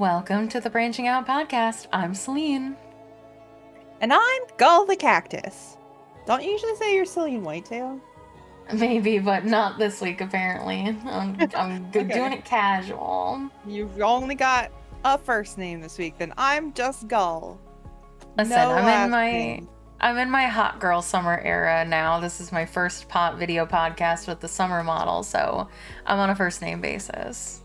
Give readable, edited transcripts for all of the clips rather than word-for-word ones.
Welcome to the Branching Out podcast. I'm Celine. And I'm Gull the Cactus. Don't you usually say you're Celine Whitetail? Maybe, but not this week, apparently. I'm Okay. doing it casual. You've only got a first name this week, then I'm just Gull. Listen, No last name. I'm in my hot girl summer era now. This is my first video podcast with the summer model, so I'm on a first name basis.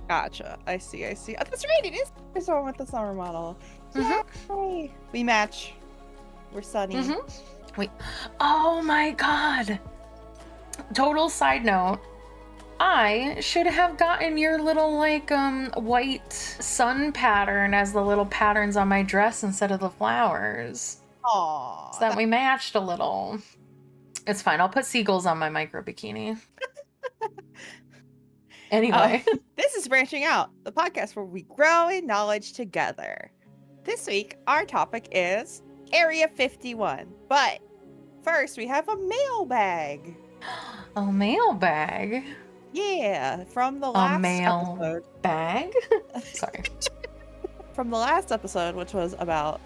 Gotcha. I see. Oh, that's right. It is this one with the summer model. Yay! We match. We're sunny. Wait. Oh my god. Total side note. I should have gotten your little white sun pattern as the little patterns on my dress instead of the flowers. Aww. So that we matched a little. It's fine. I'll put seagulls on my micro bikini. Anyway. This is Branching Out, the podcast where we grow in knowledge together. This week, our topic is Area 51. But first, we have a mailbag. A mailbag? Yeah, from the last episode. Bag? Sorry. From the last episode, which was about,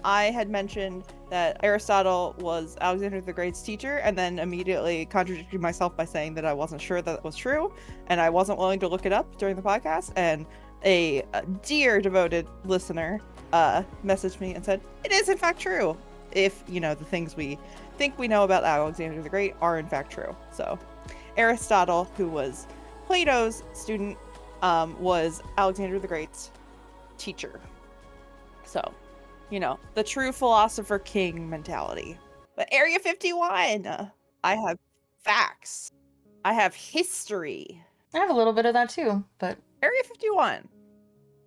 I had mentioned that Aristotle was Alexander the Great's teacher, and then immediately contradicted myself by saying that I wasn't sure that was true, and I wasn't willing to look it up during the podcast, and a dear devoted listener messaged me and said, it is in fact true, if, the things we think we know about Alexander the Great are in fact true. So, Aristotle, who was Plato's student, was Alexander the Great's teacher. So, the true philosopher king mentality. But Area 51, I have facts. I have history. I have a little bit of that too, but Area 51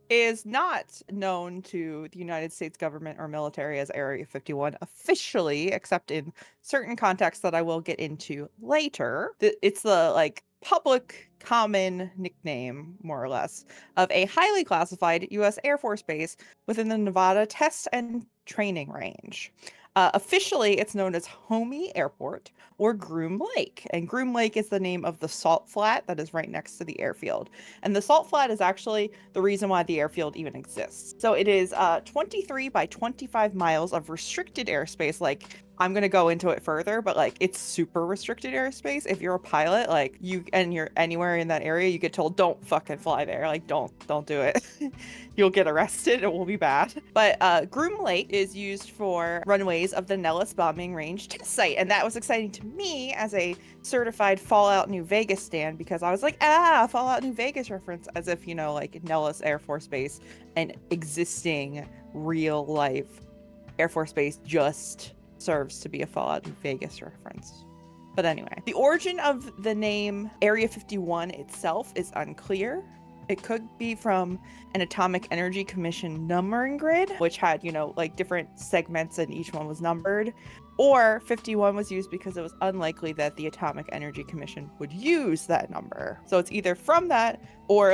is not known to the United States government or military as Area 51 officially, except in certain contexts that I will get into later. It's the public common nickname, more or less, of a highly classified U.S. Air Force base within the Nevada Test and Training Range. Officially, it's known as Homey Airport or Groom Lake. And Groom Lake is the name of the salt flat that is right next to the airfield. And the salt flat is actually the reason why the airfield even exists. So it is 23 by 25 miles of restricted airspace. I'm going to go into it further, but it's super restricted airspace. If you're a pilot, you're anywhere in that area, you get told, don't fucking fly there. Don't do it. You'll get arrested. It will be bad. But Groom Lake is used for runways of the Nellis bombing range test site. And that was exciting to me as a certified Fallout New Vegas stan, because I was like, Fallout New Vegas reference, as if, Nellis Air Force Base, an existing real life Air Force Base, just serves to be a Fallout New Vegas reference. But anyway, the origin of the name Area 51 itself is unclear. It could be from an Atomic Energy Commission numbering grid, which had, different segments and each one was numbered. Or 51 was used because it was unlikely that the Atomic Energy Commission would use that number. So it's either from that or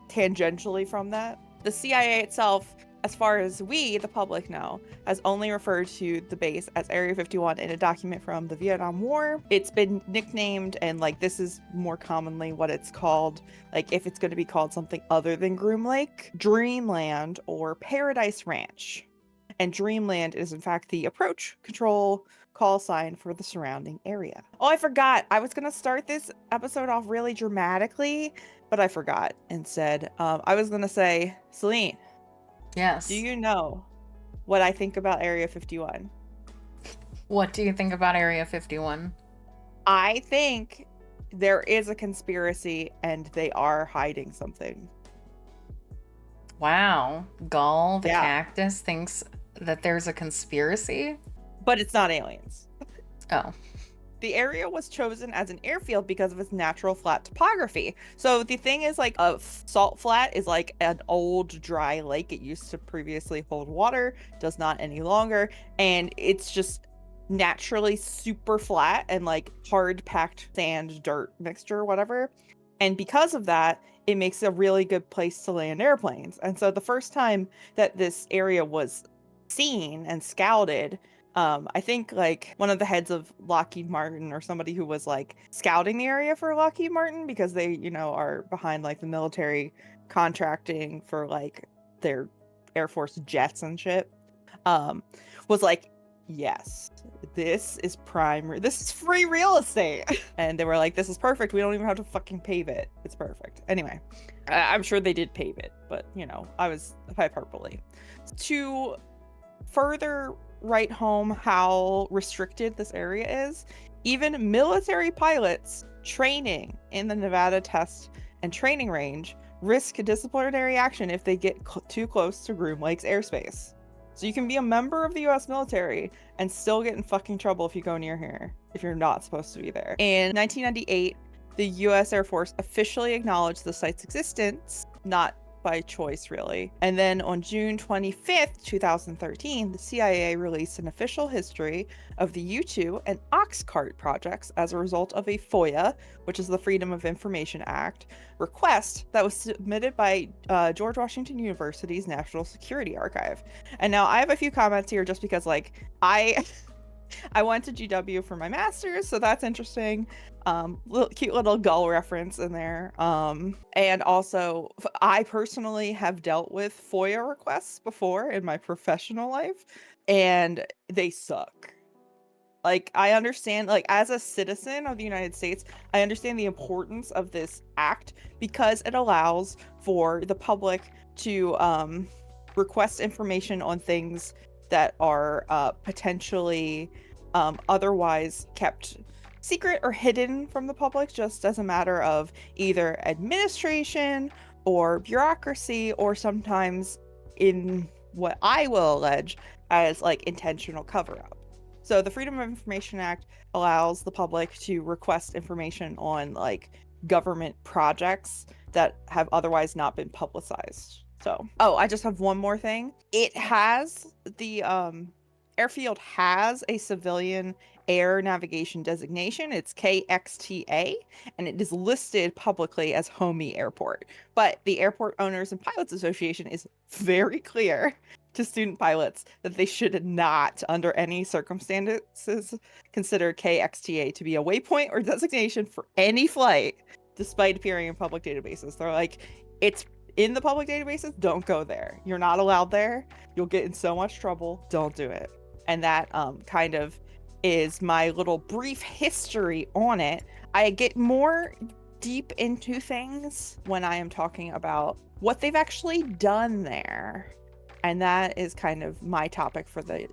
tangentially from that. The CIA itself, as far as we, the public, know, has only referred to the base as Area 51 in a document from the Vietnam War. It's been nicknamed, and this is more commonly what it's called, if it's going to be called something other than Groom Lake, Dreamland or Paradise Ranch. And Dreamland is in fact the approach control call sign for the surrounding area. Oh, I forgot. I was going to start this episode off really dramatically, but I forgot and said, I was going to say, Celine. Yes. Do you know what I think about Area 51? What do you think about Area 51? I think there is a conspiracy and they are hiding something. Wow. Gull, the cactus, thinks that there's a conspiracy? But it's not aliens. Oh. The area was chosen as an airfield because of its natural flat topography. So the thing is, a salt flat is an old dry lake. It used to previously hold water, does not any longer. And it's just naturally super flat and hard packed sand, dirt mixture, whatever. And because of that, it makes a really good place to land airplanes. And so the first time that this area was seen and scouted, I think one of the heads of Lockheed Martin or somebody who was scouting the area for Lockheed Martin, because they, are behind the military contracting for like their Air Force jets and shit, was like, yes, this is this is free real estate. And they were like, this is perfect. We don't even have to fucking pave it. It's perfect. Anyway, I'm sure they did pave it, but you know, I was hyperbole. To further write home how restricted this area is, even military pilots training in the Nevada test and training range risk disciplinary action if they get too close to Groom Lake's airspace. So you can be a member of the US military and still get in fucking trouble if you go near here, if you're not supposed to be there. In 1998, the US Air Force officially acknowledged the site's existence, not by choice, really. And then on June 25th, 2013, the CIA released an official history of the U-2 and Oxcart projects as a result of a FOIA, which is the Freedom of Information Act, request that was submitted by George Washington University's National Security Archive. And now I have a few comments here just because, like, I went to GW for my master's, so that's interesting. Cute little Gull reference in there. And also, I personally have dealt with FOIA requests before in my professional life, and they suck. Like, I understand, like, as a citizen of the United States, I understand the importance of this act because it allows for the public to request information on things that are potentially otherwise kept secret or hidden from the public, just as a matter of either administration or bureaucracy, or sometimes in what I will allege as like intentional cover-up. So the Freedom of Information Act allows the public to request information on like government projects that have otherwise not been publicized. So, oh, I just have one more thing. It has the airfield has a civilian air navigation designation. It's KXTA, and it is listed publicly as Homey Airport. But the Airport Owners and Pilots Association is very clear to student pilots that they should not, under any circumstances, consider KXTA to be a waypoint or designation for any flight, despite appearing in public databases. They're like, it's in the public databases, don't go there. You're not allowed there. You'll get in so much trouble. Don't do it. And that kind of is my little brief history on it. I get more deep into things when I am talking about what they've actually done there. And that is kind of my topic for the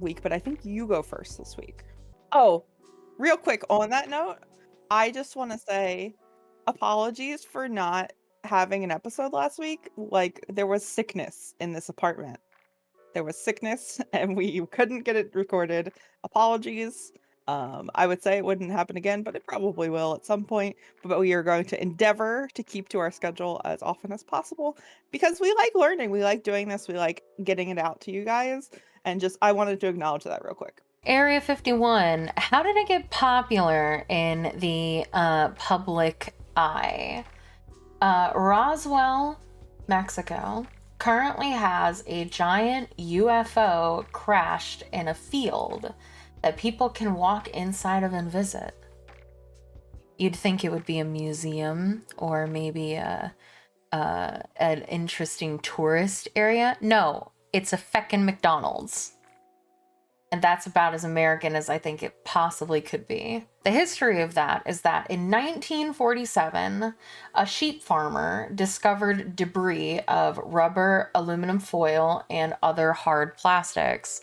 week, but I think you go first this week. Oh, real quick on that note, I just want to say apologies for not having an episode last week. Like, there was sickness in this apartment. There was sickness and we couldn't get it recorded. Apologies. I would say it wouldn't happen again, but it probably will at some point. But we are going to endeavor to keep to our schedule as often as possible because we like learning. We like doing this. We like getting it out to you guys. And just, I wanted to acknowledge that real quick. Area 51, how did it get popular in the public eye? Roswell, Mexico, currently has a giant UFO crashed in a field that people can walk inside of and visit. You'd think it would be a museum or maybe an interesting tourist area. No, it's a feckin' McDonald's. And that's about as American as I think it possibly could be. The history of that is that in 1947, a sheep farmer discovered debris of rubber, aluminum foil, and other hard plastics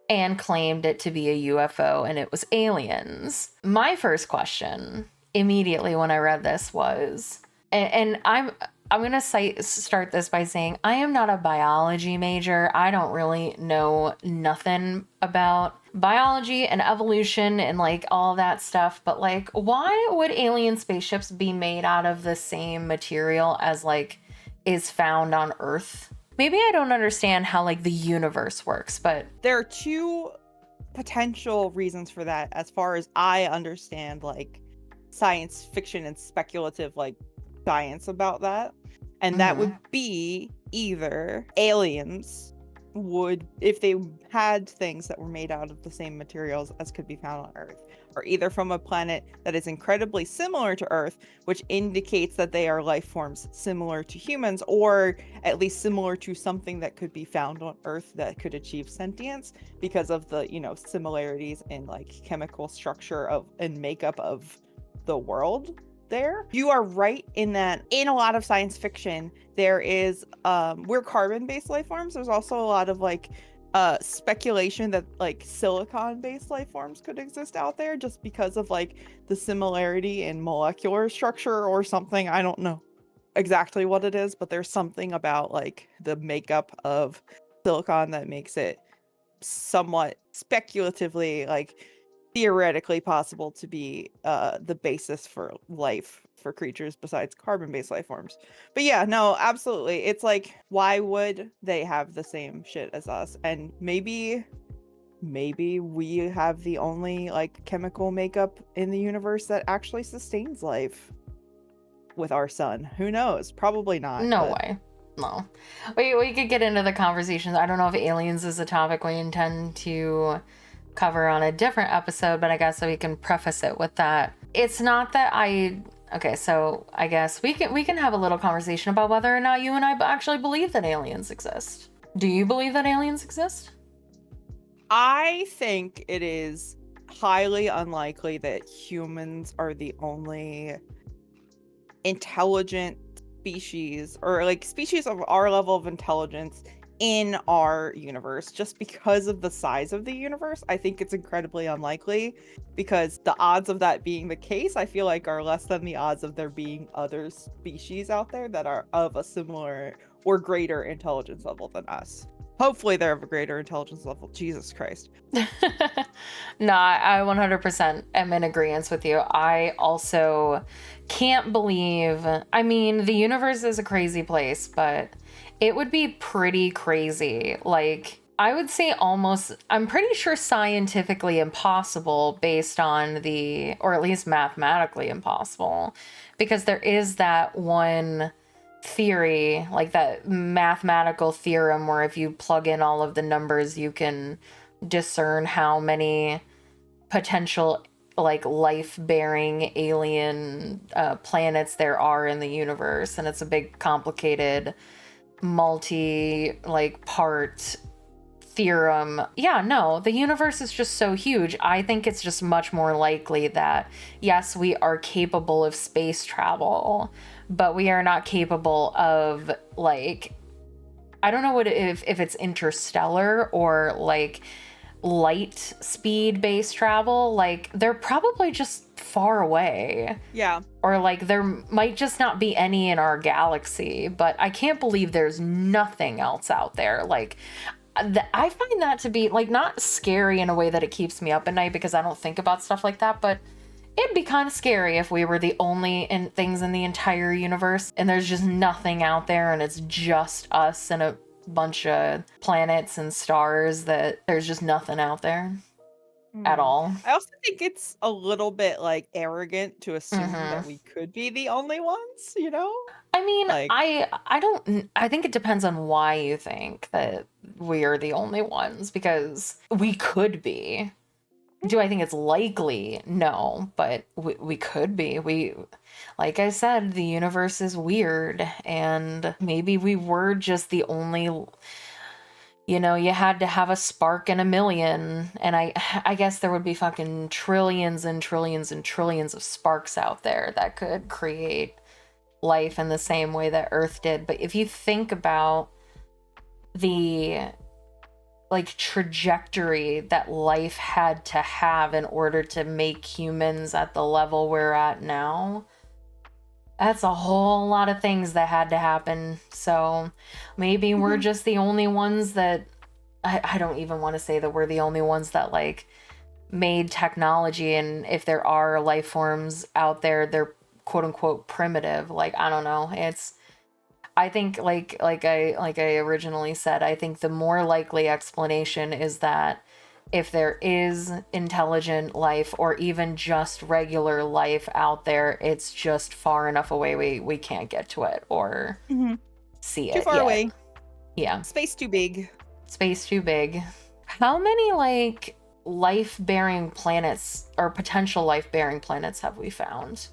and claimed it to be a UFO and it was aliens. My first question immediately when I read this was, and I'm going to start this by saying I am not a biology major. I don't really know nothing about biology and evolution and like all that stuff. But like, why would alien spaceships be made out of the same material as like is found on Earth? Maybe I don't understand how like the universe works, but there are two potential reasons for that as far as I understand like science fiction and speculative like science about that. And that would be either aliens would, if they had things that were made out of the same materials as could be found on Earth, or either from a planet that is incredibly similar to Earth, which indicates that they are life forms similar to humans, or at least similar to something that could be found on Earth that could achieve sentience because of the, similarities in like chemical structure of and makeup of the world there. You are right in that in a lot of science fiction, there is we're carbon-based life forms. There's also a lot of like speculation that like silicon-based life forms could exist out there just because of like the similarity in molecular structure or something. I don't know exactly what it is, but there's something about like the makeup of silicon that makes it somewhat speculatively, like theoretically possible to be the basis for life for creatures besides carbon-based life forms. But yeah, no, absolutely. It's like, why would they have the same shit as us? And maybe we have the only like chemical makeup in the universe that actually sustains life with our sun. Who knows? Probably not. No but... way. No. We could get into the conversations. I don't know if aliens is a topic we intend to cover on a different episode, but I guess we can preface it with that. It's not that okay, so I guess we can have a little conversation about whether or not you and I actually believe that aliens exist. Do you believe that aliens exist? I think it is highly unlikely that humans are the only intelligent species, or like species of our level of intelligence in our universe. Just because of the size of the universe, I think it's incredibly unlikely, because the odds of that being the case, I feel like, are less than the odds of there being other species out there that are of a similar or greater intelligence level than us. Hopefully they're of a greater intelligence level. Jesus Christ. No, I 100% am in agreement with you. I also can't believe, I mean, the universe is a crazy place, but it would be pretty crazy. Like, I would say almost, I'm pretty sure scientifically impossible based on or at least mathematically impossible, because there is that one theory, like that mathematical theorem where if you plug in all of the numbers, you can discern how many potential like life-bearing alien planets there are in the universe, and it's a big complicated part theorem. Yeah, no, the universe is just so huge. I think it's just much more likely that yes, we are capable of space travel, but we are not capable of like, I don't know if it's interstellar or like light speed based travel. Like they're probably just far away. Yeah. Or like there might just not be any in our galaxy, but I can't believe there's nothing else out there. Like I find that to be like not scary in a way that it keeps me up at night, because I don't think about stuff like that, but it'd be kind of scary if we were the only things in the entire universe and there's just nothing out there and it's just us and a bunch of planets and stars, that there's just nothing out there at all. I also think it's a little bit like arrogant to assume that we could be the only ones, I mean, Like, I think it depends on why you think that we are the only ones, because we could be. Do I think it's likely? No, but we could be. Like I said, the universe is weird, and maybe we were just the only, you had to have a spark in a million, and I guess there would be fucking trillions and trillions and trillions of sparks out there that could create life in the same way that Earth did. But if you think about the like trajectory that life had to have in order to make humans at the level we're at now, that's a whole lot of things that had to happen. So maybe we're just the only ones that I don't even want to say that we're the only ones that like made technology, and if there are life forms out there, they're quote unquote primitive. Like, I don't know. I think like I originally said, I think the more likely explanation is that if there is intelligent life or even just regular life out there, it's just far enough away we can't get to it or see it too far yet. away. Yeah. Space too big. Space too big. How many, like, life-bearing planets or potential life-bearing planets have we found?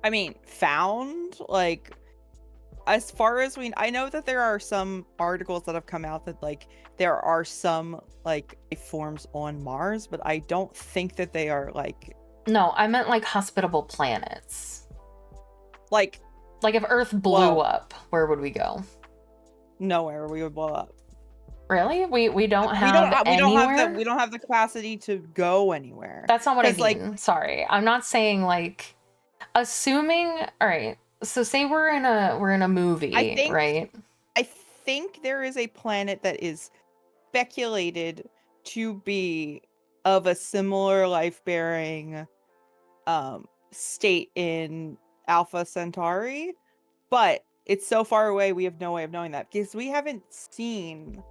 I mean, found, like, as far as I know that there are some articles that have come out that, like, there are some, like, life forms on Mars, but I don't think that they are, like... No, I meant, like, hospitable planets. Like if Earth blew up, where would we go? Nowhere. We would blow up. Really? We don't We don't have we don't have anywhere? we don't have the capacity to go anywhere. That's not what I 'Cause, like... mean. Sorry. I'm not saying, like, assuming, all right. So say we're in a movie, right? I think there is a planet that is speculated to be of a similar life-bearing state in Alpha Centauri, but it's so far away we have no way of knowing that because we haven't seen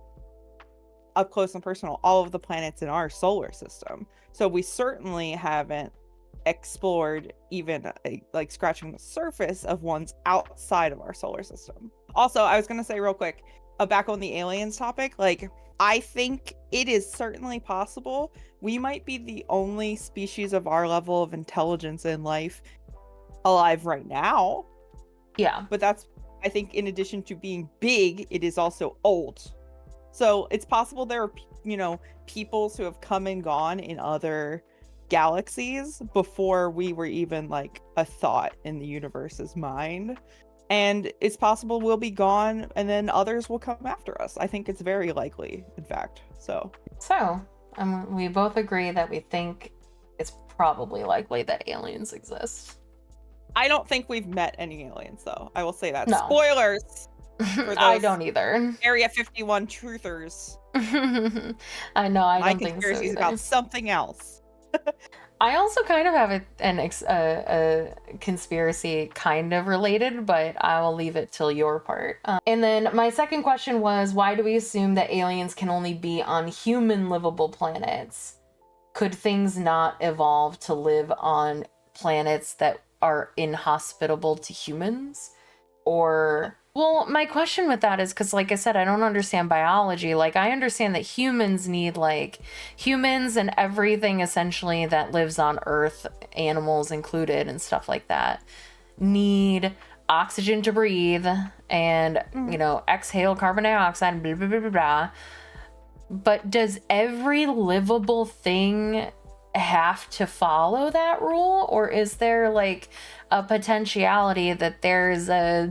up close and personal all of the planets in our solar system. So we certainly haven't explored even like scratching the surface of ones outside of our solar system. Also, I was going to say real quick, back on the aliens topic, like, I think it is certainly possible we might be the only species of our level of intelligence in life alive right now. Yeah. But that's, I think, in addition to being big, it is also old. So it's possible there are, peoples who have come and gone in other galaxies before we were even, like, a thought in the universe's mind. And it's possible we'll be gone and then others will come after us. I think it's very likely, in fact. So we both agree that we think it's probably likely that aliens exist. I don't think we've met any aliens, though. I will say that. No. Spoilers! For those I don't either. Area 51 truthers. I know, I My don't think so conspiracy is either. about something else. I also kind of have a conspiracy kind of related, but I will leave it till your part. And then my second question was, why do we assume that aliens can only be on human livable planets? Could things not evolve to live on planets that are inhospitable to humans? Or... Well, my question with that is because, like I said, I don't understand biology. Like, I understand that humans need, like, humans and everything essentially that lives on Earth, animals included and stuff like that, need oxygen to breathe and, exhale carbon dioxide and blah, blah, blah, blah, blah. But does every livable thing have to follow that rule? Or is there, like, a potentiality that there's a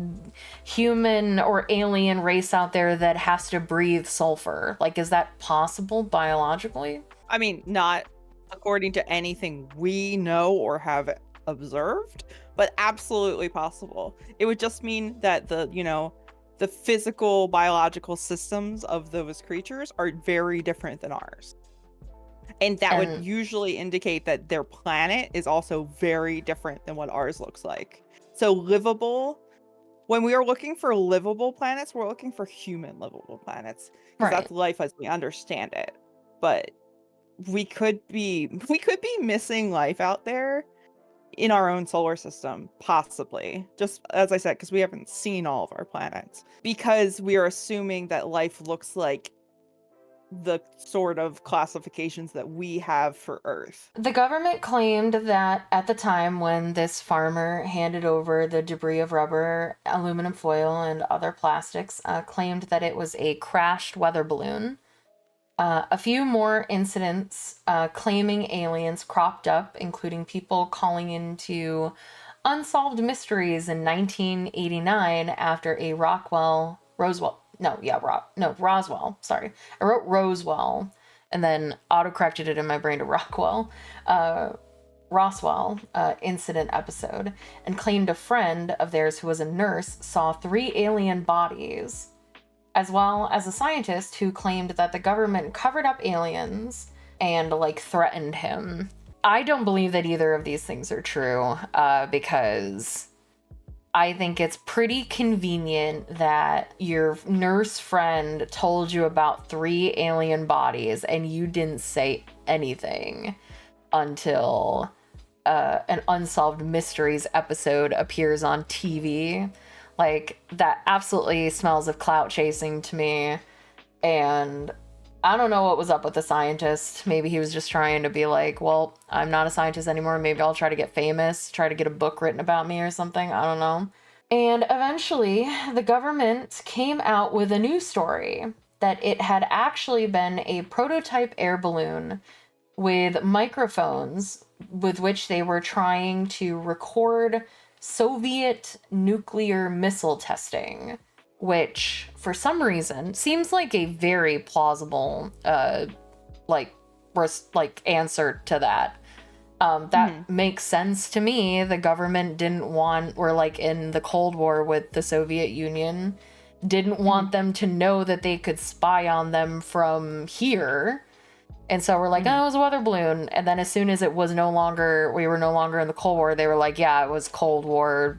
human or alien race out there that has to breathe sulfur? Like, is that possible biologically? I mean, not according to anything we know or have observed, but absolutely possible. It would just mean that the physical biological systems of those creatures are very different than ours. And that would usually indicate that their planet is also very different than what ours looks like. So livable, when we are looking for livable planets, we're looking for human livable planets. Because that's life as we understand it. But we could be missing life out there in our own solar system, possibly. Just as I said, because we haven't seen all of our planets. Because we are assuming that life looks like the sort of classifications that we have for Earth. The government claimed that at the time when this farmer handed over the debris of rubber, aluminum foil, and other plastics, claimed that it was a crashed weather balloon. A few more incidents claiming aliens cropped up, including people calling into unsolved mysteries in 1989 after a Roswell. Sorry. I wrote Roswell and then autocorrected it in my brain to Roswell incident episode, and claimed a friend of theirs who was a nurse saw 3 alien bodies, as well as a scientist who claimed that the government covered up aliens and, like, threatened him. I don't believe that either of these things are true, because I think it's pretty convenient that your nurse friend told you about 3 alien bodies and you didn't say anything until an Unsolved Mysteries episode appears on TV. Like, that absolutely smells of clout chasing to me. And I don't know what was up with the scientist. Maybe he was just trying to be like, well, I'm not a scientist anymore. Maybe I'll try to get famous, try to get a book written about me or something. I don't know. And eventually, the government came out with a news story that it had actually been a prototype air balloon with microphones with which they were trying to record Soviet nuclear missile testing, which for some reason seems like a very plausible like answer to that. That makes sense to me. The government didn't want, or like in the Cold War with the Soviet Union, didn't want them to know that they could spy on them from here. And so we're like, oh, it was a weather balloon. And then as soon as we were no longer in the Cold War, they were like, yeah, it was Cold War,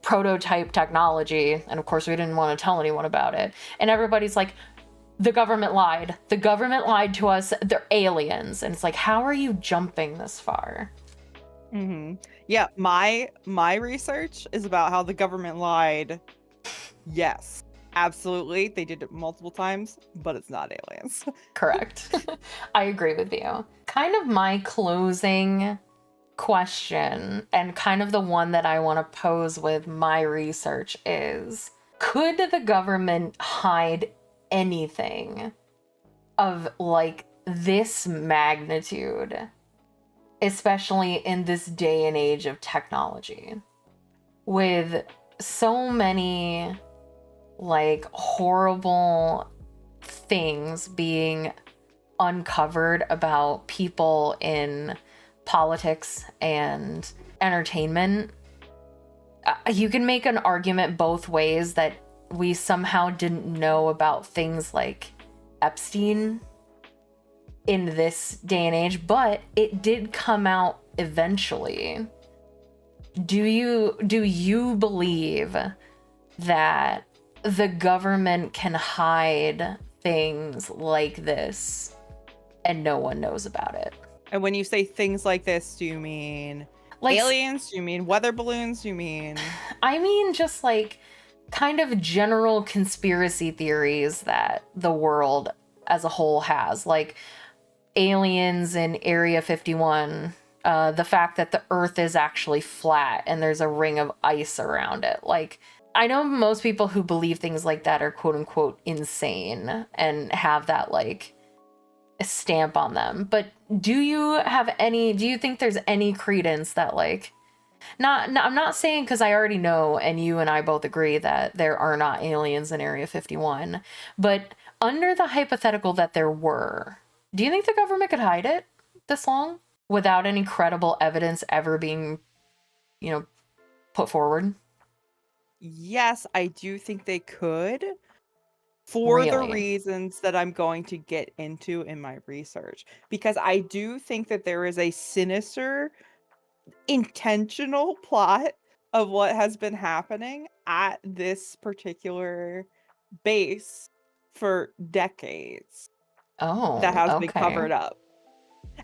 prototype technology. And of course, we didn't want to tell anyone about it. And everybody's like, the government lied. The government lied to us. They're aliens. And it's like, how are you jumping this far? Yeah, my research is about how the government lied. Yes, absolutely. They did it multiple times, but it's not aliens. Correct. I agree with you. Kind of my closing question, and kind of the one that I want to pose with my research, is, could the government hide anything of like this magnitude, especially in this day and age of technology, with so many like horrible things being uncovered about people in politics and entertainment? You can make an argument both ways that we somehow didn't know about things like Epstein in this day and age, but it did come out eventually. Do you believe that the government can hide things like this and no one knows about it? And when you say things like this, do you mean like aliens? Do you mean weather balloons? Do you mean... I mean just like kind of general conspiracy theories that the world as a whole has, like aliens in Area 51, the fact that the Earth is actually flat and there's a ring of ice around it. Like, I know most people who believe things like that are quote unquote insane and have that like a stamp on them. But do you think there's any credence that like, I'm not saying, because I already know, and you and I both agree that there are not aliens in Area 51, but under the hypothetical that there were, do you think the government could hide it this long without any credible evidence ever being, put forward? Yes, I do think they could, for the reasons that I'm going to get into in my research. Because I do think that there is a sinister, intentional plot of what has been happening at this particular base for decades. Oh, that has been okay. covered up.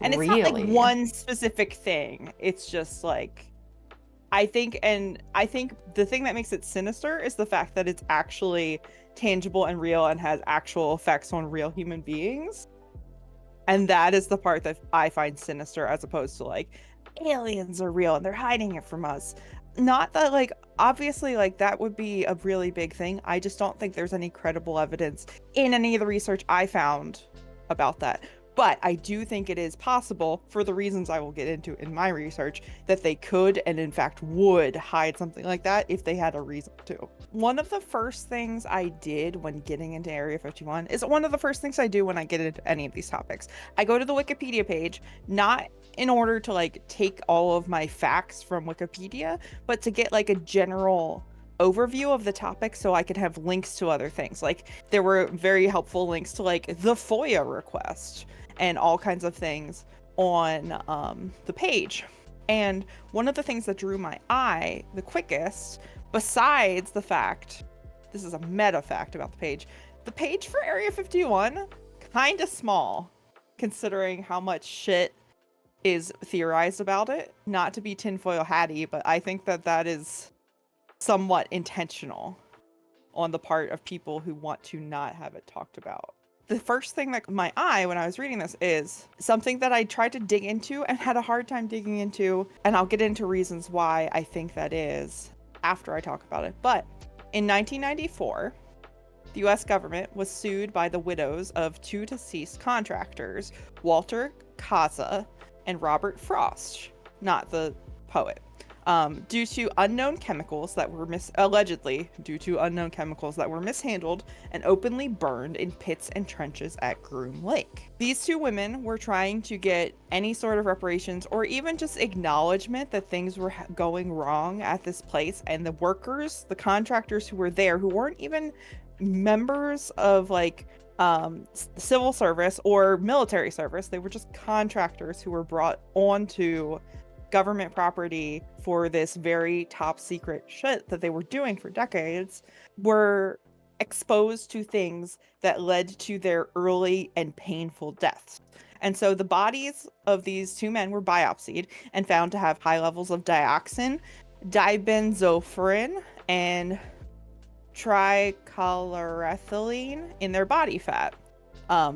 And it's not like one specific thing. It's just like, I think the thing that makes it sinister is the fact that it's actually tangible and real and has actual effects on real human beings. And that is the part that I find sinister, as opposed to like, aliens are real and they're hiding it from us. Not that, like, obviously, like, that would be a really big thing. I just don't think there's any credible evidence in any of the research I found about that. But I do think it is possible, for the reasons I will get into in my research, that they could and in fact would hide something like that if they had a reason to. One of the first things I did when getting into Area 51 is one of the first things I do when I get into any of these topics. I go to the Wikipedia page, not in order to like take all of my facts from Wikipedia, but to get like a general overview of the topic so I could have links to other things. Like, there were very helpful links to like the FOIA request and all kinds of things on the page. And one of the things that drew my eye the quickest, besides the fact, this is a meta fact about the page for Area 51, kind of small, considering how much shit is theorized about it. Not to be tinfoil hatty, but I think that that is somewhat intentional. on the part of people who want to not have it talked about. The first thing that my eye when I was reading this is something that I tried to dig into and had a hard time digging into, and I'll get into reasons why I think that is after I talk about it. But in 1994, the US government was sued by the widows of two deceased contractors, Walter Kaza and Robert Frost, not the poet, due to unknown chemicals that were allegedly due to unknown chemicals that were mishandled and openly burned in pits and trenches at Groom Lake. These two women were trying to get any sort of reparations or even just acknowledgement that things were going wrong at this place, and the workers, the contractors who were there, who weren't even members of like civil service or military service, they were just contractors who were brought onto government property for this very top secret shit that they were doing for decades, were exposed to things that led to their early and painful deaths. And so the bodies of these two men were biopsied and found to have high levels of dioxin, dibenzofuran, and trichloroethylene in their body fat.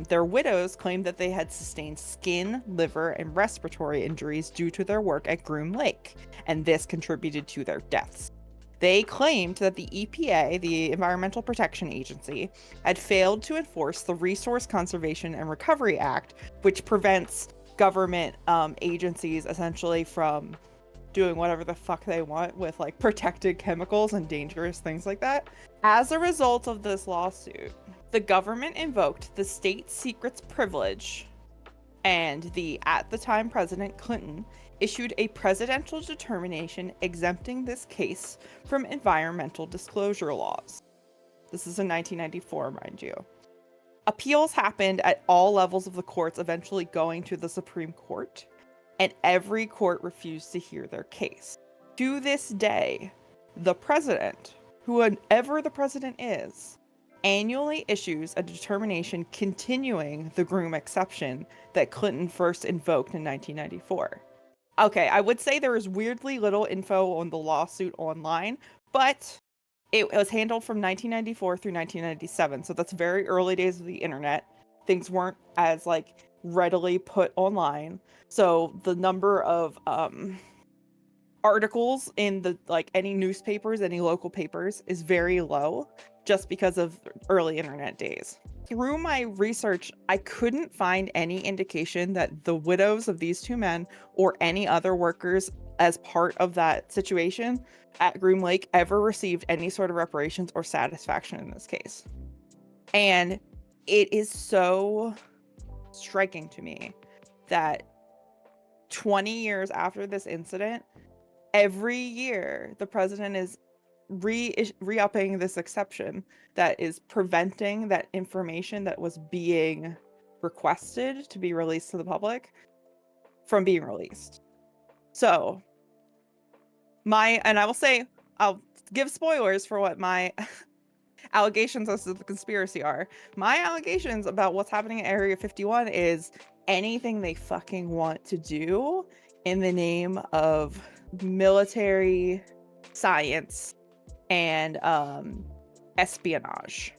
Their widows claimed that they had sustained skin, liver, and respiratory injuries due to their work at Groom Lake, and this contributed to their deaths. They claimed that the EPA, the Environmental Protection Agency, had failed to enforce the Resource Conservation and Recovery Act, which prevents government agencies essentially from doing whatever the fuck they want with like protected chemicals and dangerous things like that. As a result of this lawsuit, the government invoked the state secrets privilege, and at the time President Clinton issued a presidential determination exempting this case from environmental disclosure laws. This is in 1994, mind you. Appeals happened at all levels of the courts, eventually going to the Supreme Court, and every court refused to hear their case. To this day, the president, whoever the president is, annually issues a determination continuing the Groom exception that Clinton first invoked in 1994. Okay, I would say there is weirdly little info on the lawsuit online, but it was handled from 1994 through 1997, so that's very early days of the internet. Things weren't as like readily put online, so the number of articles in the like any newspapers, any local papers is very low, just because of early internet days. Through my research, I couldn't find any indication that the widows of these two men or any other workers as part of that situation at Groom Lake ever received any sort of reparations or satisfaction in this case. And it is so striking to me that 20 years after this incident, every year the president is re-upping this exception that is preventing that information that was being requested to be released to the public from being released. So I will say, I'll give spoilers for what my allegations as to the conspiracy are. My allegations about what's happening at Area 51 is anything they fucking want to do in the name of military science and espionage.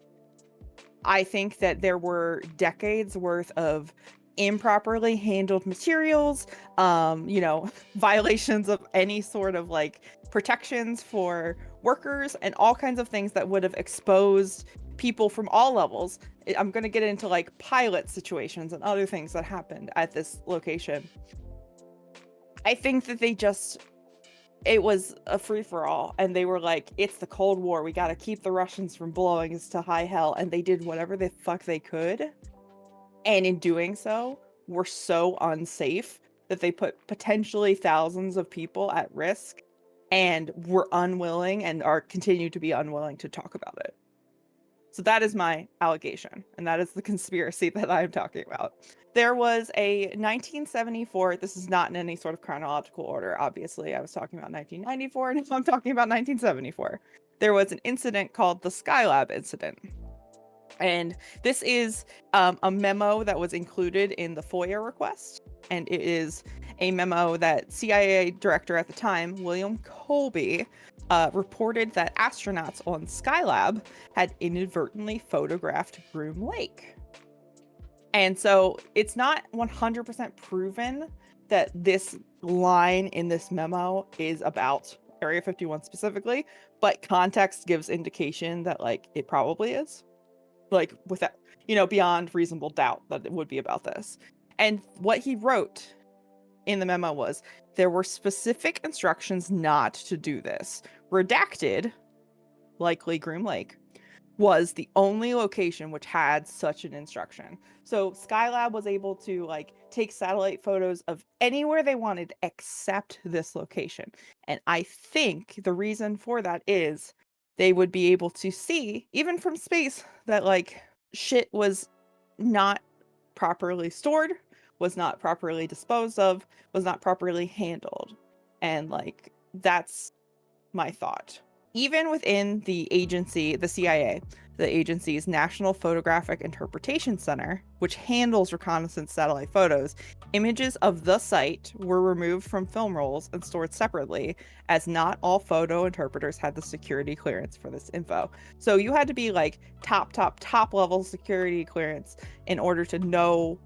I think that there were decades worth of improperly handled materials, violations of any sort of like protections for workers and all kinds of things that would have exposed people from all levels. I'm going to get into like pilot situations and other things that happened at this location. I think that it was a free-for-all, and they were like, it's the Cold War, we gotta keep the Russians from blowing us to high hell, and they did whatever the fuck they could, and in doing so, were so unsafe that they put potentially thousands of people at risk, and were unwilling and are continue to be unwilling to talk about it. So that is my allegation, and that is the conspiracy that I'm talking about. There was a 1974, this is not in any sort of chronological order, obviously. I was talking about 1994, and I'm talking about 1974. There was an incident called the Skylab incident. And this is a memo that was included in the FOIA request. And it is a memo that CIA director at the time, William Colby, reported that astronauts on Skylab had inadvertently photographed Groom Lake. And so it's not 100% proven that this line in this memo is about Area 51 specifically, but context gives indication that like it probably is. Like without, beyond reasonable doubt that it would be about this. And what he wrote in the memo was there were specific instructions not to do this. Redacted, likely Groom Lake, was the only location which had such an instruction. So Skylab was able to like take satellite photos of anywhere they wanted except this location. And I think the reason for that is they would be able to see, even from space, that like shit was not properly stored, was not properly disposed of, was not properly handled. And like that's my thought. Even within the agency, the CIA, the agency's National Photographic Interpretation Center, which handles reconnaissance satellite photos, images of the site were removed from film rolls and stored separately, as not all photo interpreters had the security clearance for this info. So you had to be like top level security clearance in order to know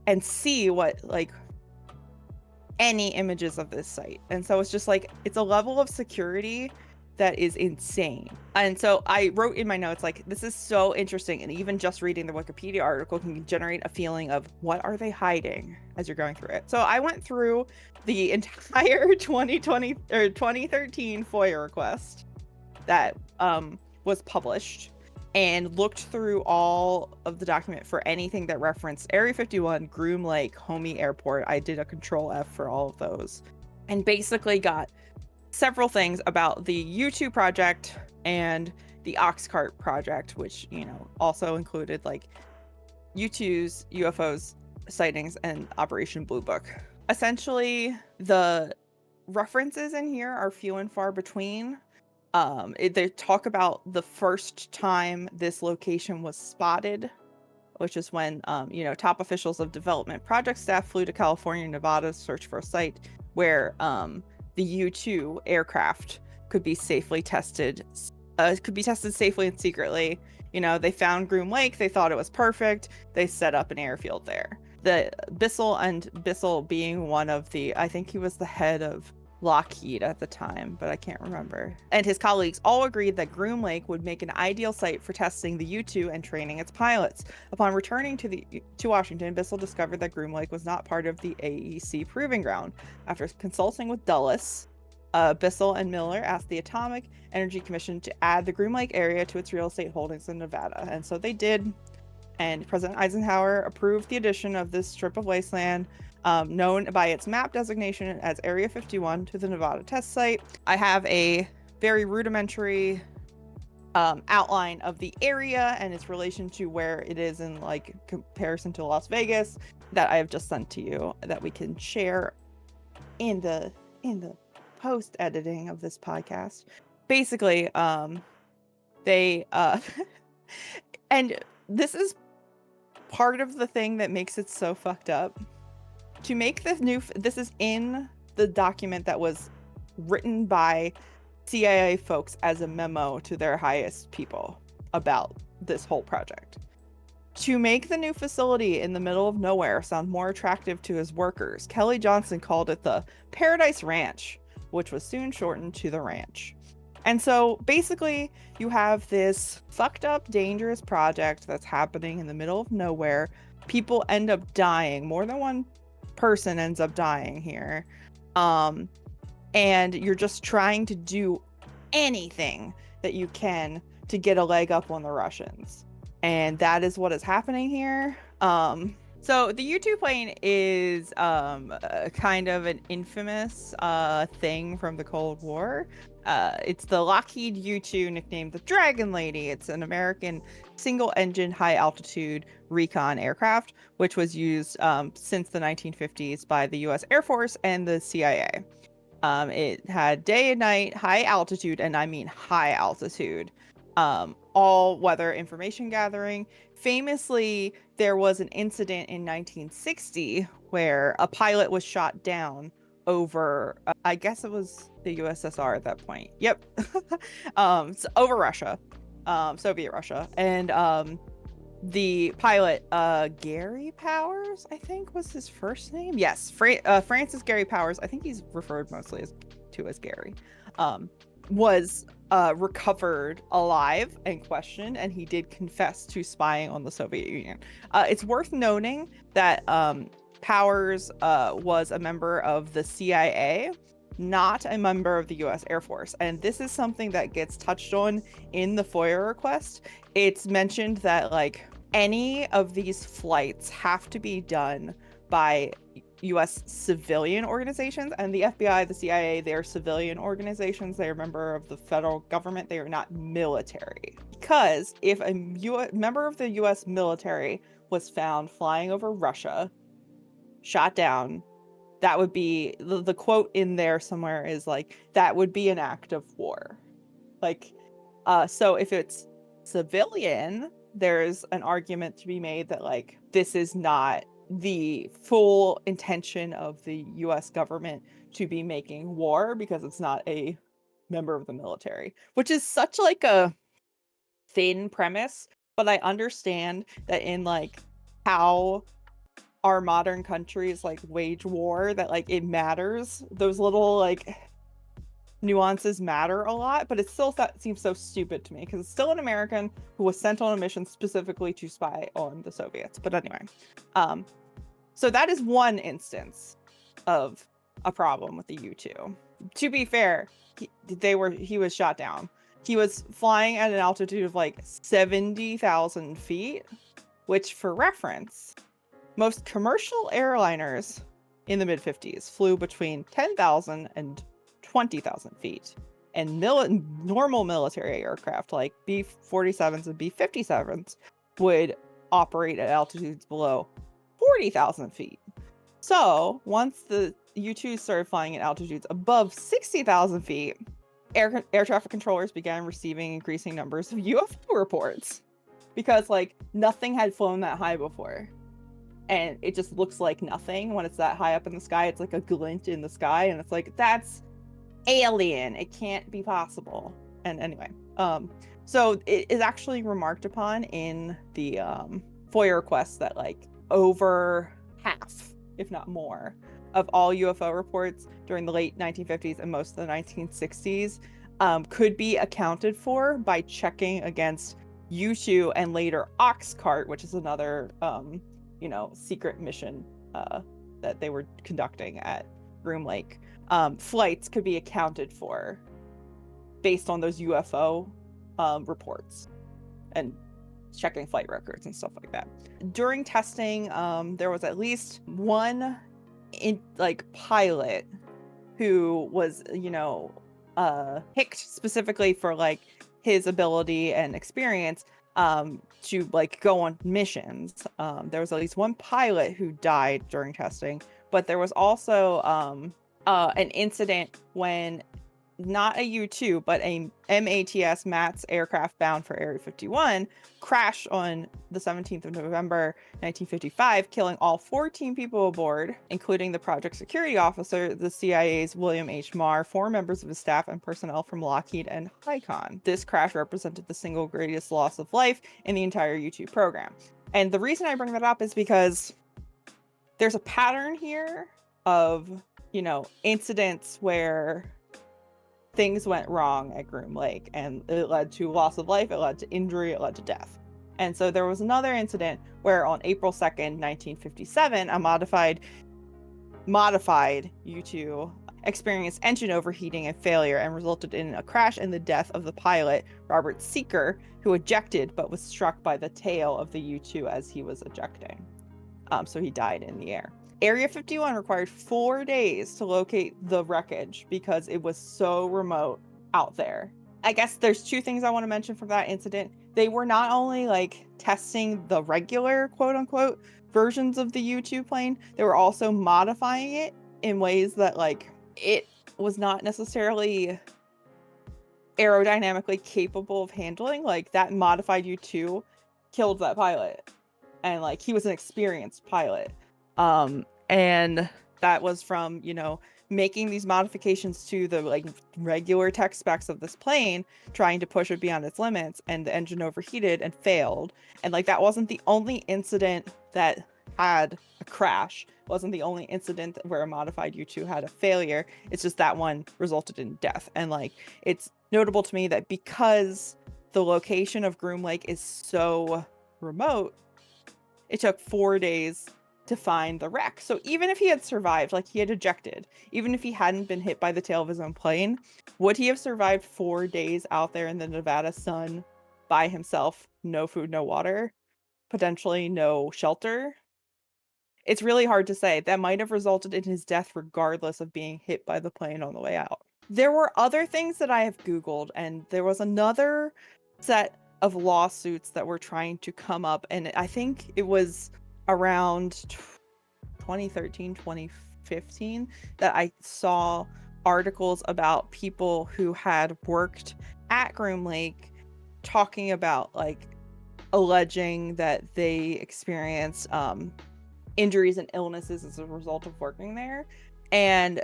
and see what like any images of this site. And so it's just like, it's a level of security that is insane. And so I wrote in my notes, like, this is so interesting. And even just reading the Wikipedia article can generate a feeling of what are they hiding as you're going through it. So I went through the entire 2020 or 2013 FOIA request that was published and looked through all of the document for anything that referenced Area 51, Groom Lake, Homey Airport. I did a Control F for all of those and basically got several things about the U2 project and the Oxcart project, which, also included like U2's UFOs sightings and Operation Blue Book. Essentially, the references in here are few and far between. They talk about the first time this location was spotted, which is when, top officials of development project staff flew to California and Nevada to search for a site where the U-2 aircraft could be safely tested, safely and secretly. They found Groom Lake. They thought it was perfect. They set up an airfield there. The Bissell being one of the, I think he was the head of Lockheed at the time, but I can't remember. And his colleagues all agreed that Groom Lake would make an ideal site for testing the U-2 and training its pilots. Upon returning to Washington, Bissell discovered that Groom Lake was not part of the AEC proving ground. After consulting with Dulles, Bissell and Miller asked the Atomic Energy Commission to add the Groom Lake area to its real estate holdings in Nevada, and so they did. And President Eisenhower approved the addition of this strip of wasteland, known by its map designation as Area 51, to the Nevada test site. I have a very rudimentary outline of the area and its relation to where it is in like comparison to Las Vegas that I have just sent to you that we can share in the post editing of this podcast. Basically, they and this is part of the thing that makes it so fucked up. To make this is in the document that was written by CIA folks as a memo to their highest people about this whole project. To make the new facility in the middle of nowhere sound more attractive to his workers, Kelly Johnson called it the Paradise Ranch, which was soon shortened to the Ranch. And so basically you have this fucked up, dangerous project that's happening in the middle of nowhere. People end up dying. More than one person ends up dying here. And you're just trying to do anything that you can to get a leg up on the Russians. And that is what is happening here. So the U-2 plane is kind of an infamous thing from the Cold War. It's the Lockheed U-2, nicknamed the Dragon Lady. It's an American single-engine, high-altitude recon aircraft, which was used since the 1950s by the U.S. Air Force and the CIA. It had day and night, high altitude, and I mean high altitude, all-weather information gathering. Famously, there was an incident in 1960 where a pilot was shot down over, I guess it was the USSR at that point. Yep. So over Russia, Soviet Russia. And the pilot, Gary Powers, I think was his first name. Yes, Francis Gary Powers. I think he's referred mostly as Gary. Was recovered alive and questioned, and he did confess to spying on the Soviet Union. It's worth noting that Powers was a member of the CIA, not a member of the U.S. Air Force. And this is something that gets touched on in the FOIA request. It's mentioned that like any of these flights have to be done by U.S. civilian organizations, and the FBI, the CIA, they're civilian organizations. They are a member of the federal government. They are not military. Because if a member of the U.S. military was found flying over Russia, shot down, that would be the quote in there somewhere is like, that would be an act of war. Like, so if it's civilian, there's an argument to be made that like this is not the full intention of the US government to be making war because it's not a member of the military, which is such like a thin premise. But I understand that in like how our modern countries like wage war, that like it matters. Those little like nuances matter a lot, but it still seems so stupid to me because it's still an American who was sent on a mission specifically to spy on the Soviets. But anyway, so that is one instance of a problem with the U-2. To be fair, he was shot down. He was flying at an altitude of like 70,000 feet, which for reference, most commercial airliners in the mid-50s flew between 10,000 and 20,000 feet. And normal military aircraft like B-47s and B-57s would operate at altitudes below 40,000 feet. So once the U-2 started flying at altitudes above 60,000 feet, air traffic controllers began receiving increasing numbers of UFO reports because like nothing had flown that high before. And it just looks like nothing when it's that high up in the sky. It's like a glint in the sky, and it's like, that's alien. It can't be possible. And anyway, so it is actually remarked upon in the FOIA requests that like over half, if not more, of all UFO reports during the late 1950s and most of the 1960s could be accounted for by checking against U-2 and later Oxcart, which is another secret mission that they were conducting at Groom Lake. Flights could be accounted for based on those UFO reports and checking flight records and stuff like that. During testing, there was at least one pilot who was, picked specifically for like his ability and experience to like go on missions. There was at least one pilot who died during testing, but there was also an incident when not a U-2, but a MATS aircraft bound for Area 51 crashed on the 17th of November, 1955, killing all 14 people aboard, including the project security officer, the CIA's William H. Maher, 4 members of his staff, and personnel from Lockheed and HICON. This crash represented the single greatest loss of life in the entire U-2 program. And the reason I bring that up is because there's a pattern here of, incidents where things went wrong at Groom Lake, and it led to loss of life, it led to injury, it led to death. And so there was another incident where on April 2nd, 1957, a modified U-2 experienced engine overheating and failure and resulted in a crash and the death of the pilot, Robert Seeker, who ejected but was struck by the tail of the U-2 as he was ejecting. So he died in the air. Area 51 required 4 days to locate the wreckage because it was so remote out there. I guess there's 2 things I want to mention from that incident. They were not only like testing the regular quote unquote versions of the U-2 plane, they were also modifying it in ways that like it was not necessarily aerodynamically capable of handling. Like that modified U-2 killed that pilot, and like he was an experienced pilot. And That was from, making these modifications to the like regular tech specs of this plane, trying to push it beyond its limits, and the engine overheated and failed. And like that wasn't the only incident that had a crash. Wasn't the only incident where a modified U-2 had a failure. It's just that one resulted in death. And like it's notable to me that because the location of Groom Lake is so remote, it took 4 days to find the wreck. So even if he had survived, like he had ejected, even if he hadn't been hit by the tail of his own plane, would he have survived 4 days out there in the Nevada sun by himself? No food, no water, potentially no shelter. It's really hard to say. That might have resulted in his death regardless of being hit by the plane on the way out. There were other things that I have Googled, and there was another set of lawsuits that were trying to come up, and I think it was around 2013, 2015 that I saw articles about people who had worked at Groom Lake talking about like alleging that they experienced injuries and illnesses as a result of working there. And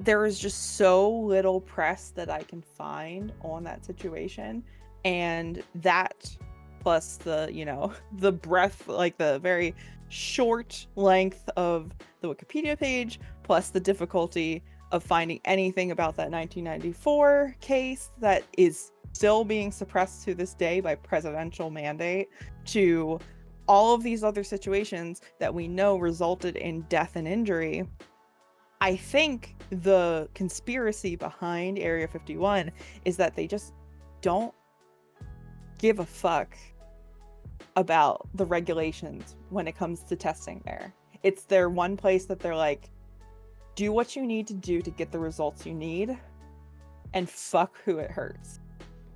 there is just so little press that I can find on that situation. And that plus the, the breadth, like the very short length of the Wikipedia page, plus the difficulty of finding anything about that 1994 case that is still being suppressed to this day by presidential mandate, to all of these other situations that we know resulted in death and injury. I think the conspiracy behind Area 51 is that they just don't give a fuck about the regulations when it comes to testing there. It's their one place that they're like, do what you need to do to get the results you need, and fuck who it hurts.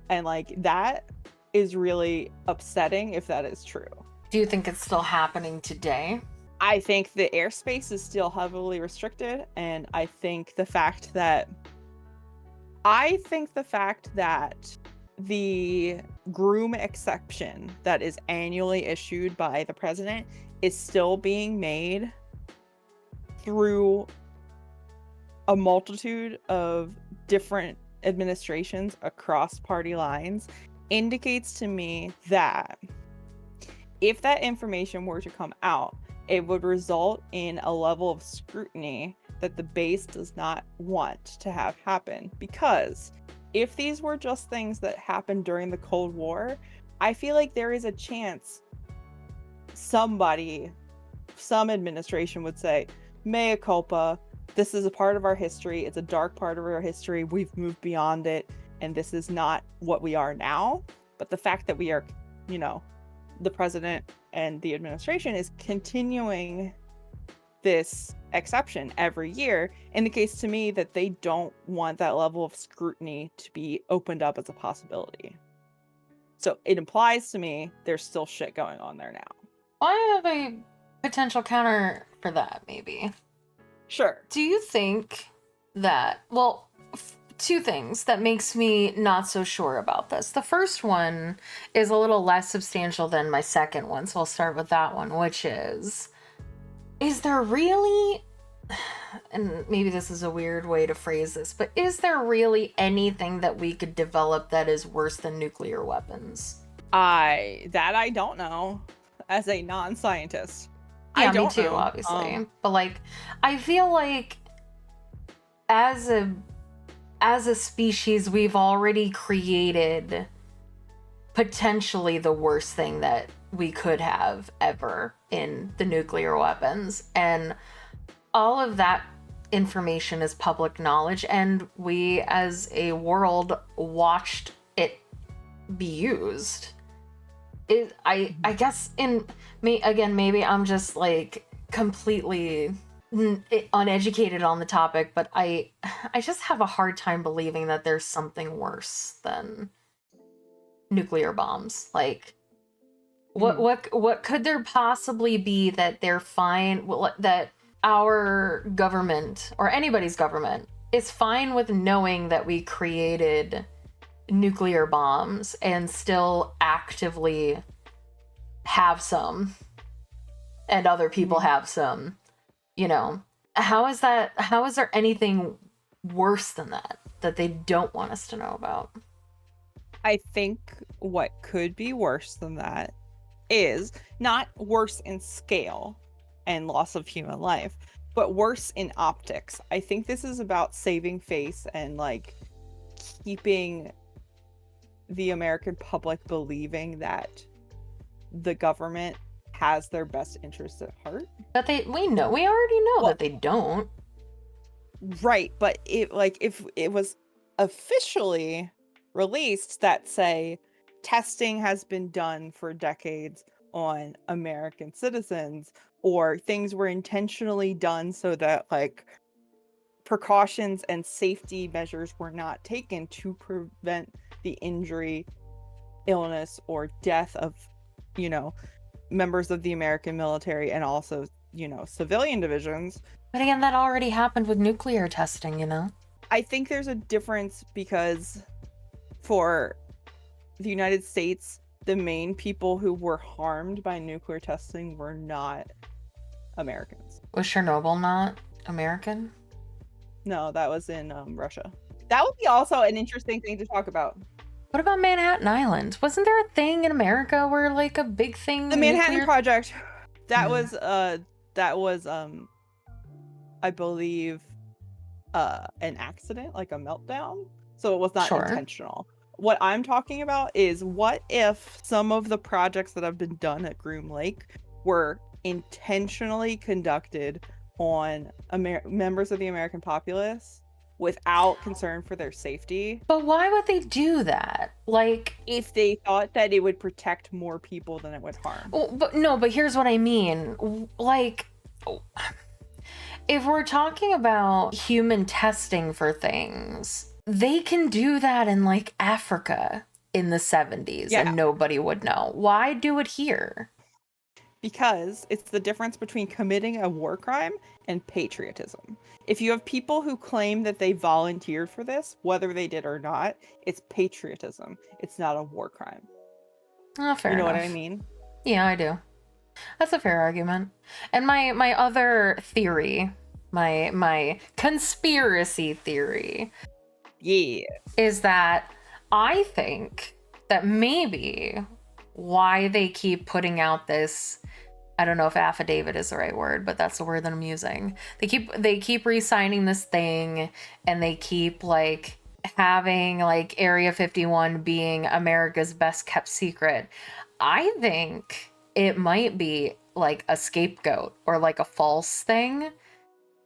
And like that is really upsetting if that is true. Do you think it's still happening today? I think the airspace is still heavily restricted, and I think the fact that the Groom exception that is annually issued by the president is still being made through a multitude of different administrations across party lines indicates to me that if that information were to come out, it would result in a level of scrutiny that the base does not want to have happen. Because if these were just things that happened during the Cold War, I feel like there is a chance some administration would say, mea culpa, this is a part of our history, it's a dark part of our history, we've moved beyond it, and this is not what we are now. But the fact that we are, the president and the administration is continuing this exception every year indicates to me that they don't want that level of scrutiny to be opened up as a possibility. So it implies to me there's still shit going on there now. I have a potential counter for that, maybe. Sure. Do you think that, well, two things that makes me not so sure about this. The first one is a little less substantial than my second one, so I'll start with that one, which is there really, and maybe this is a weird way to phrase this, but is there really anything that we could develop that is worse than nuclear weapons? I don't know, as a non-scientist. Yeah, me too, obviously. But like, I feel like as a species, we've already created potentially the worst thing that we could have ever in the nuclear weapons. And all of that information is public knowledge, and we as a world watched it be used. I guess maybe I'm just like completely uneducated on the topic, but I just have a hard time believing that there's something worse than nuclear bombs. Like, what could there possibly be that they're fine, that our government or anybody's government is fine with knowing that we created nuclear bombs and still actively have some, and other people have some, How is there anything worse than that they don't want us to know about? I think what could be worse than that is not worse in scale and loss of human life, but worse in optics. I think this is about saving face and like keeping the American public believing that the government has their best interests at heart. But we already know that they don't. Right, but if it was officially released that say testing has been done for decades on American citizens, or things were intentionally done so that like precautions and safety measures were not taken to prevent the injury, illness, or death of, you know, members of the American military and also, civilian divisions. But again, that already happened with nuclear testing, you know? I think there's a difference because for the United States, the main people who were harmed by nuclear testing were not Americans. Was Chernobyl not American? No, that was in Russia. That would be also an interesting thing to talk about. What about Manhattan Island? Wasn't there a thing in America where like a big thing? The Manhattan Project. That was I believe an accident, like a meltdown. So it was not intentional. What I'm talking about is what if some of the projects that have been done at Groom Lake were intentionally conducted on members of the American populace without concern for their safety. But why would they do that? Like, if they thought that it would protect more people than it would harm. But here's what I mean. Like, if we're talking about human testing for things, they can do that in like Africa in the 70s and nobody would know. Why do it here? Because it's the difference between committing a war crime and patriotism. If you have people who claim that they volunteered for this, whether they did or not, it's patriotism. It's not a war crime. Oh, fair enough. You know what I mean? Yeah, I do. That's a fair argument. And my other theory, my conspiracy theory, is that I think that maybe why they keep putting out this, I don't know if affidavit is the right word, but that's the word that I'm using. They keep re-signing this thing, and they keep like having like Area 51 being America's best kept secret. I think it might be like a scapegoat or like a false thing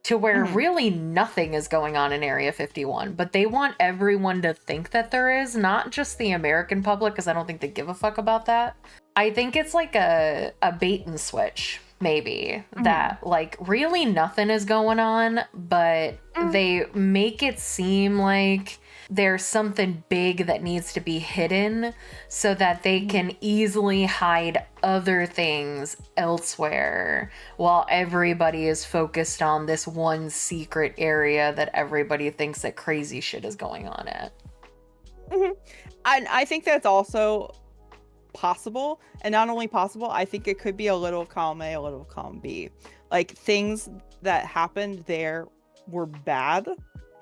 to where really nothing is going on in Area 51, but they want everyone to think that there is, not just the American public, because I don't think they give a fuck about that. I think it's like a bait and switch, maybe, that like really nothing is going on, but they make it seem like there's something big that needs to be hidden so that they can easily hide other things elsewhere while everybody is focused on this one secret area that everybody thinks that crazy shit is going on at. And I think that's also possible, and not only possible, I think it could be a little column A, a little column B. Like, things that happened there were bad,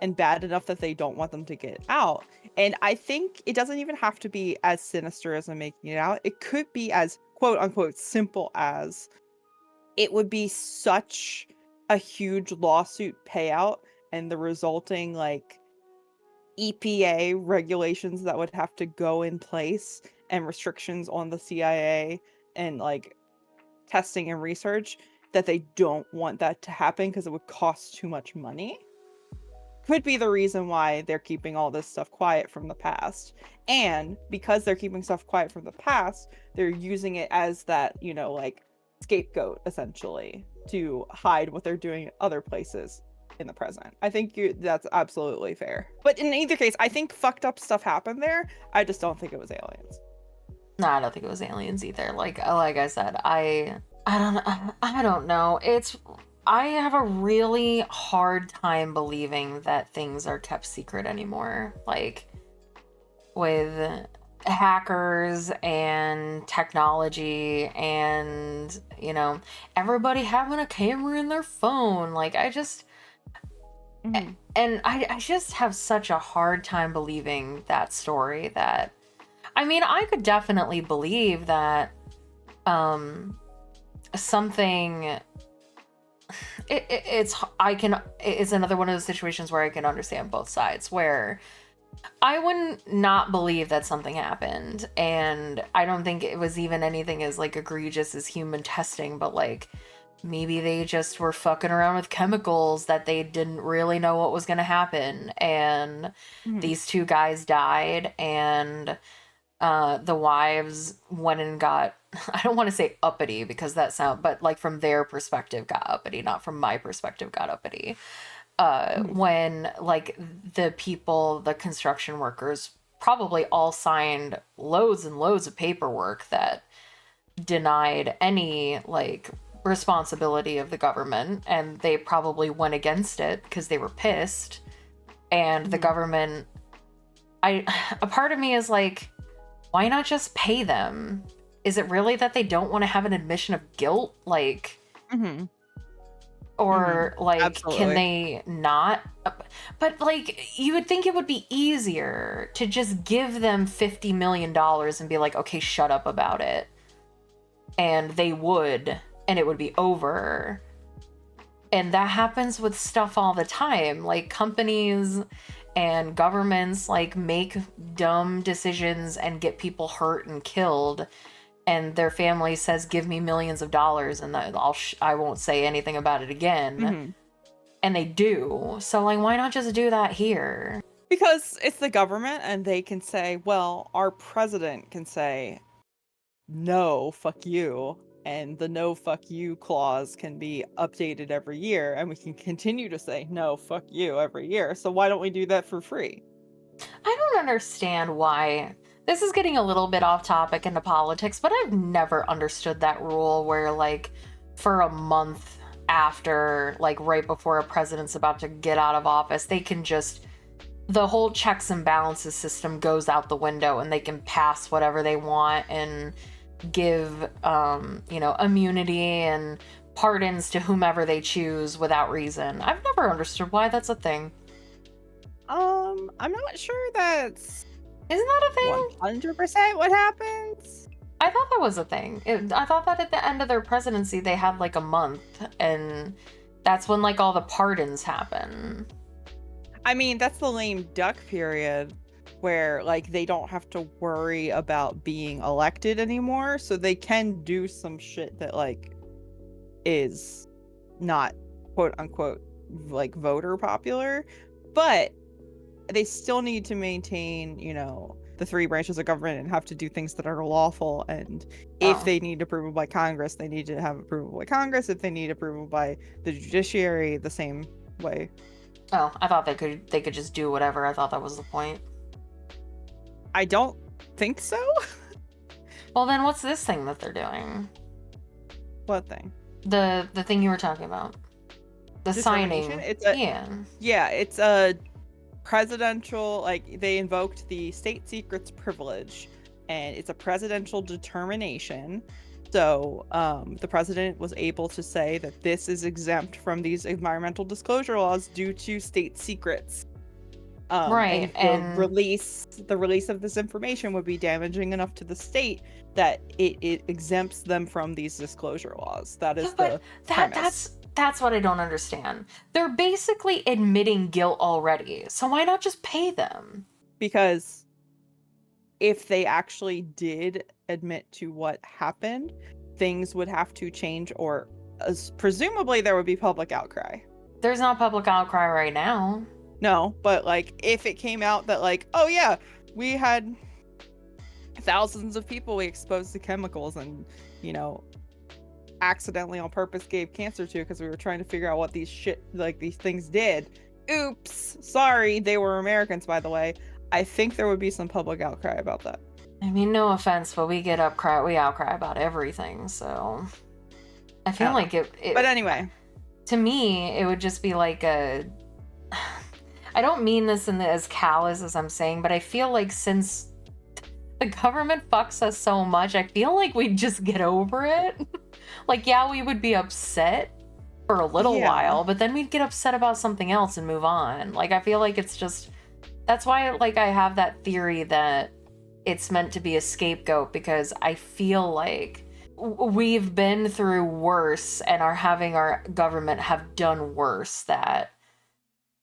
and bad enough that they don't want them to get out. And I think it doesn't even have to be as sinister as I'm making it out. It could be as quote unquote simple as it would be such a huge lawsuit payout and the resulting like EPA regulations that would have to go in place and restrictions on the CIA and like testing and research that they don't want that to happen because it would cost too much money. Could be the reason why they're keeping all this stuff quiet from the past. And because they're keeping stuff quiet from the past, they're using it as that, like scapegoat essentially to hide what they're doing other places in the present. I think that's absolutely fair. But in either case, I think fucked up stuff happened there. I just don't think it was aliens. No, I don't think it was aliens either. Like I said, I don't know. I have a really hard time believing that things are kept secret anymore. Like, with hackers and technology and, everybody having a camera in their phone. Like, Mhm. and I just have such a hard time believing that story. That, I mean, I could definitely believe that something it's another one of those situations where I can understand both sides, where I wouldn't not believe that something happened, and I don't think it was even anything as like egregious as human testing, but like maybe they just were fucking around with chemicals that they didn't really know what was going to happen, and Mhm. these two guys died, and the wives went and got, I don't want to say uppity because but like from their perspective got uppity, not from my perspective got uppity. Mhm. When like the construction workers probably all signed loads and loads of paperwork that denied any like responsibility of the government, and they probably went against it because they were pissed. And the Mhm. government, I a part of me is like, why not just pay them? Is it really that they don't want to have an admission of guilt? Like, Mhm. Mhm. or like, can Absolutely. they not? But like, you would think it would be easier to just give them $50 million and be like, okay, shut up about it. And they would, and it would be over. And that happens with stuff all the time. Like, companies and governments like make dumb decisions and get people hurt and killed, and their family says, give me millions of dollars and I won't say anything about it again. Mhm. And they do. So like, why not just do that here? Because it's the government and they can say, well, our president can say, no, fuck you. And the no fuck you clause can be updated every year, and we can continue to say no fuck you every year. So why don't we do that for free? I don't understand why. This is getting a little bit off topic into politics, but I've never understood that rule where, like, for a month after, like, right before a president's about to get out of office, they can just, the whole checks and balances system goes out the window and they can pass whatever they want and give, immunity and pardons to whomever they choose without reason. I've never understood why that's a thing. I'm not sure that's Isn't that a thing? 100% what happens. I thought that was a thing. I thought that at the end of their presidency, they had like a month, and that's when like all the pardons happen. I mean, that's the lame duck period where like they don't have to worry about being elected anymore, so they can do some shit that like is not quote unquote like voter popular, but they still need to maintain, the three branches of government and have to do things that are lawful. And if Oh, they need approval by Congress, they need to have approval by Congress. If they need approval by the judiciary, the same way. oh, I thought they could just do whatever. I thought that was the point. I don't think so. Well, then what's this thing that they're doing? What thing? The thing you were talking about, the Determination? signing. It's a presidential, like they invoked the state secrets privilege, and it's a presidential determination. So the president was able to say that this is exempt from these environmental disclosure laws due to state secrets. Right, And the and release of this information would be damaging enough to the state that it exempts them from these disclosure laws. That yeah, is but the premise. that's what I don't understand. They're basically admitting guilt already, so why not just pay them? Because if they actually did admit to what happened, things would have to change, or presumably there would be public outcry. There's not public outcry right now. No, but like if it came out that like, oh yeah, we had thousands of people we exposed to chemicals and, accidentally on purpose gave cancer to because we were trying to figure out what these things did. Oops, sorry, they were Americans, by the way. I think there would be some public outcry about that. I mean, no offense, but we outcry about everything, so I I feel don't know. like it But anyway, to me, it would just be like a, I don't mean this as callous as I'm saying, but I feel like since The government fucks us so much. I feel like we'd just get over it. Like, yeah, we would be upset for a little Yeah. while, but then we'd get upset about something else and move on. Like, I feel like it's just that's why like I have that theory that it's meant to be a scapegoat, because I feel like we've been through worse and are having our government have done worse, that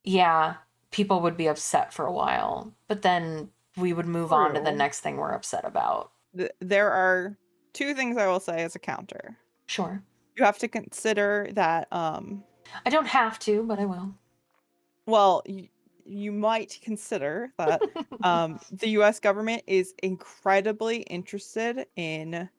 yeah, people would be upset for a while, but then we would move on to the True. next thing we're upset about. There are two things I will say as a counter. Sure. You have to consider that, I don't have to, but I will. well, you might consider that the US government is incredibly interested in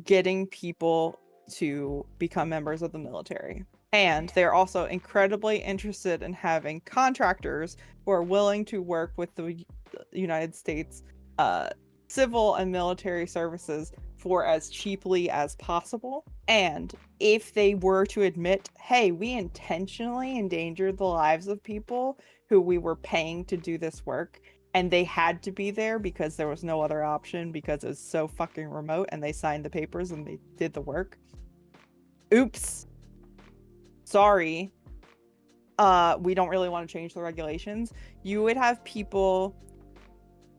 getting people to become members of the military. And they're also incredibly interested in having contractors who are willing to work with the United States uh, civil and military services for as cheaply as possible. And if they were to admit, hey, we intentionally endangered the lives of people who we were paying to do this work, and they had to be there because there was no other option because it was so fucking remote, and they signed the papers and they did the work. Oops. Sorry. We don't really want to change the regulations. You would have people.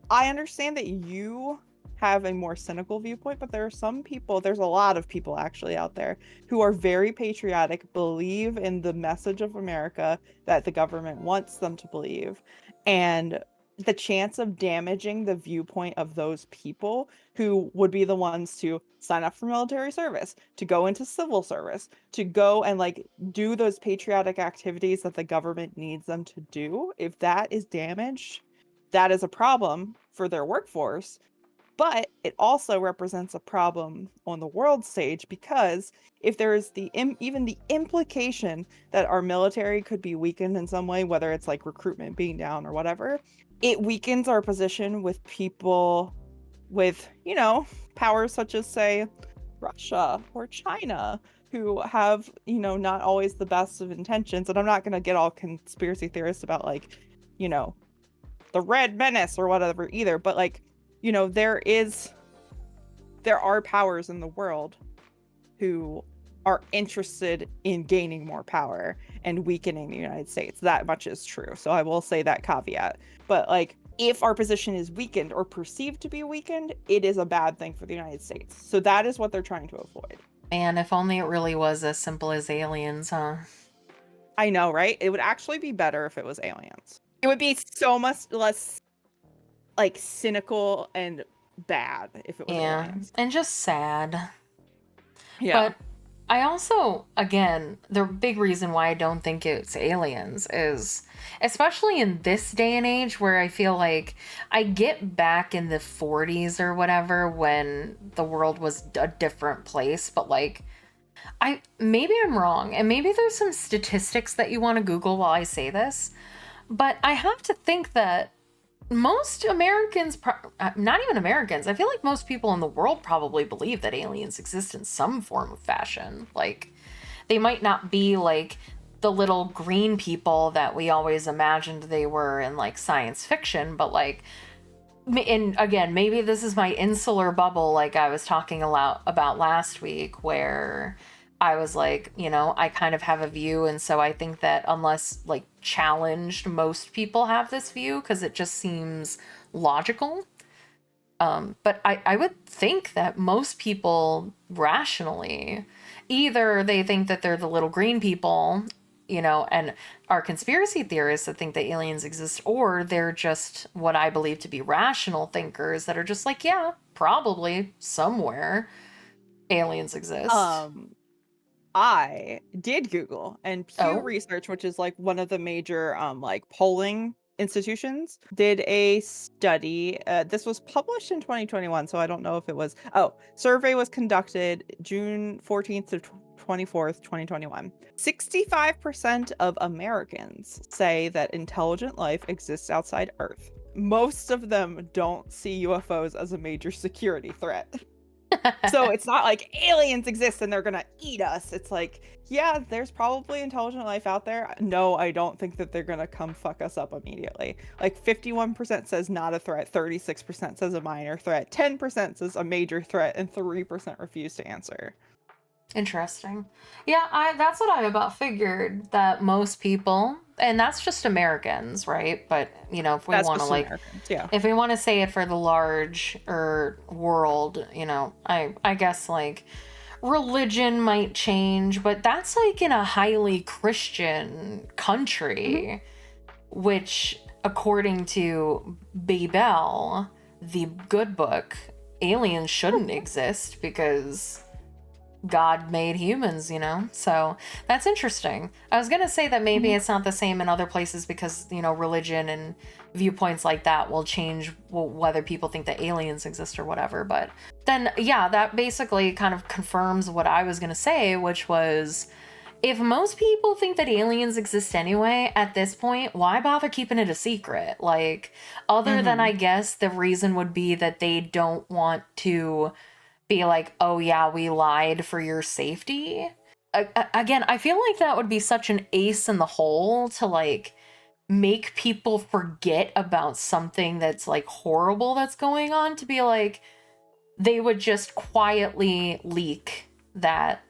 I understand that you have a more cynical viewpoint, but there are some people, there's a lot of people actually out there who are very patriotic, believe in the message of America that the government wants them to believe. And the chance of damaging the viewpoint of those people who would be the ones to sign up for military service, to go into civil service, to go and like do those patriotic activities that the government needs them to do, if that is damaged, that is a problem for their workforce. But it also represents a problem on the world stage, because if there is even the implication that our military could be weakened in some way, whether it's like recruitment being down or whatever, it weakens our position with people with, powers such as, say, Russia or China, who have, not always the best of intentions. And I'm not going to get all conspiracy theorists about like, the Red Menace or whatever either, but like, there are powers in the world who are interested in gaining more power and weakening the United States. That much is true. So I will say that caveat. But like, if our position is weakened or perceived to be weakened, it is a bad thing for the United States. So that is what they're trying to avoid. Man, if only it really was as simple as aliens, huh? I know, right? It would actually be better if it was aliens. It would be so much less like cynical and bad if it was Yeah, aliens. and just sad. Yeah. But I also, again, the big reason why I don't think it's aliens is, especially in this day and age where I feel like I get back in the 40s or whatever when the world was a different place, but like, maybe I'm wrong, and maybe there's some statistics that you want to Google while I say this, but I have to think that most Americans, not even Americans, I feel like most people in the world probably believe that aliens exist in some form of fashion. Like, they might not be like the little green people that we always imagined they were in like science fiction, but like, and again, maybe this is my insular bubble, like I was talking about last week, where I was like, I kind of have a view, and so I think that unless like challenged, most people have this view because it just seems logical. But I would think that most people rationally, either they think that they're the little green people, and are conspiracy theorists that think that aliens exist, or they're just what I believe to be rational thinkers that are just like, yeah, probably somewhere aliens exist. I did Google, and Pew Oh, Research, which is like one of the major like polling institutions, did a study. This was published in 2021, so I don't know if it was. Oh, survey was conducted June 14th to 24th, 2021. 65% of Americans say that intelligent life exists outside Earth. Most of them don't see UFOs as a major security threat. So it's not like aliens exist and they're gonna eat us. It's like, yeah, there's probably intelligent life out there. No, I don't think that they're gonna come fuck us up immediately. Like 51% says not a threat, 36% says a minor threat, 10% says a major threat, and 3% refuse to answer. Interesting. Yeah, that's what I about figured, that most people, and that's just Americans, right? But, if we That's want to just like, Americans, yeah. if we want to say it for the large or world, I guess like religion might change, but that's like in a highly Christian country, which according to Babel, the good book, aliens shouldn't exist because God made humans, So that's interesting. I was going to say that maybe it's not the same in other places because, religion and viewpoints like that will change whether people think that aliens exist or whatever. But then, yeah, that basically kind of confirms what I was going to say, which was, if most people think that aliens exist anyway, at this point, why bother keeping it a secret? Like, other than, I guess, the reason would be that they don't want to be like, oh yeah, we lied for your safety. Again, I feel like that would be such an ace in the hole to like make people forget about something that's like horrible that's going on, to be like, they would just quietly leak that,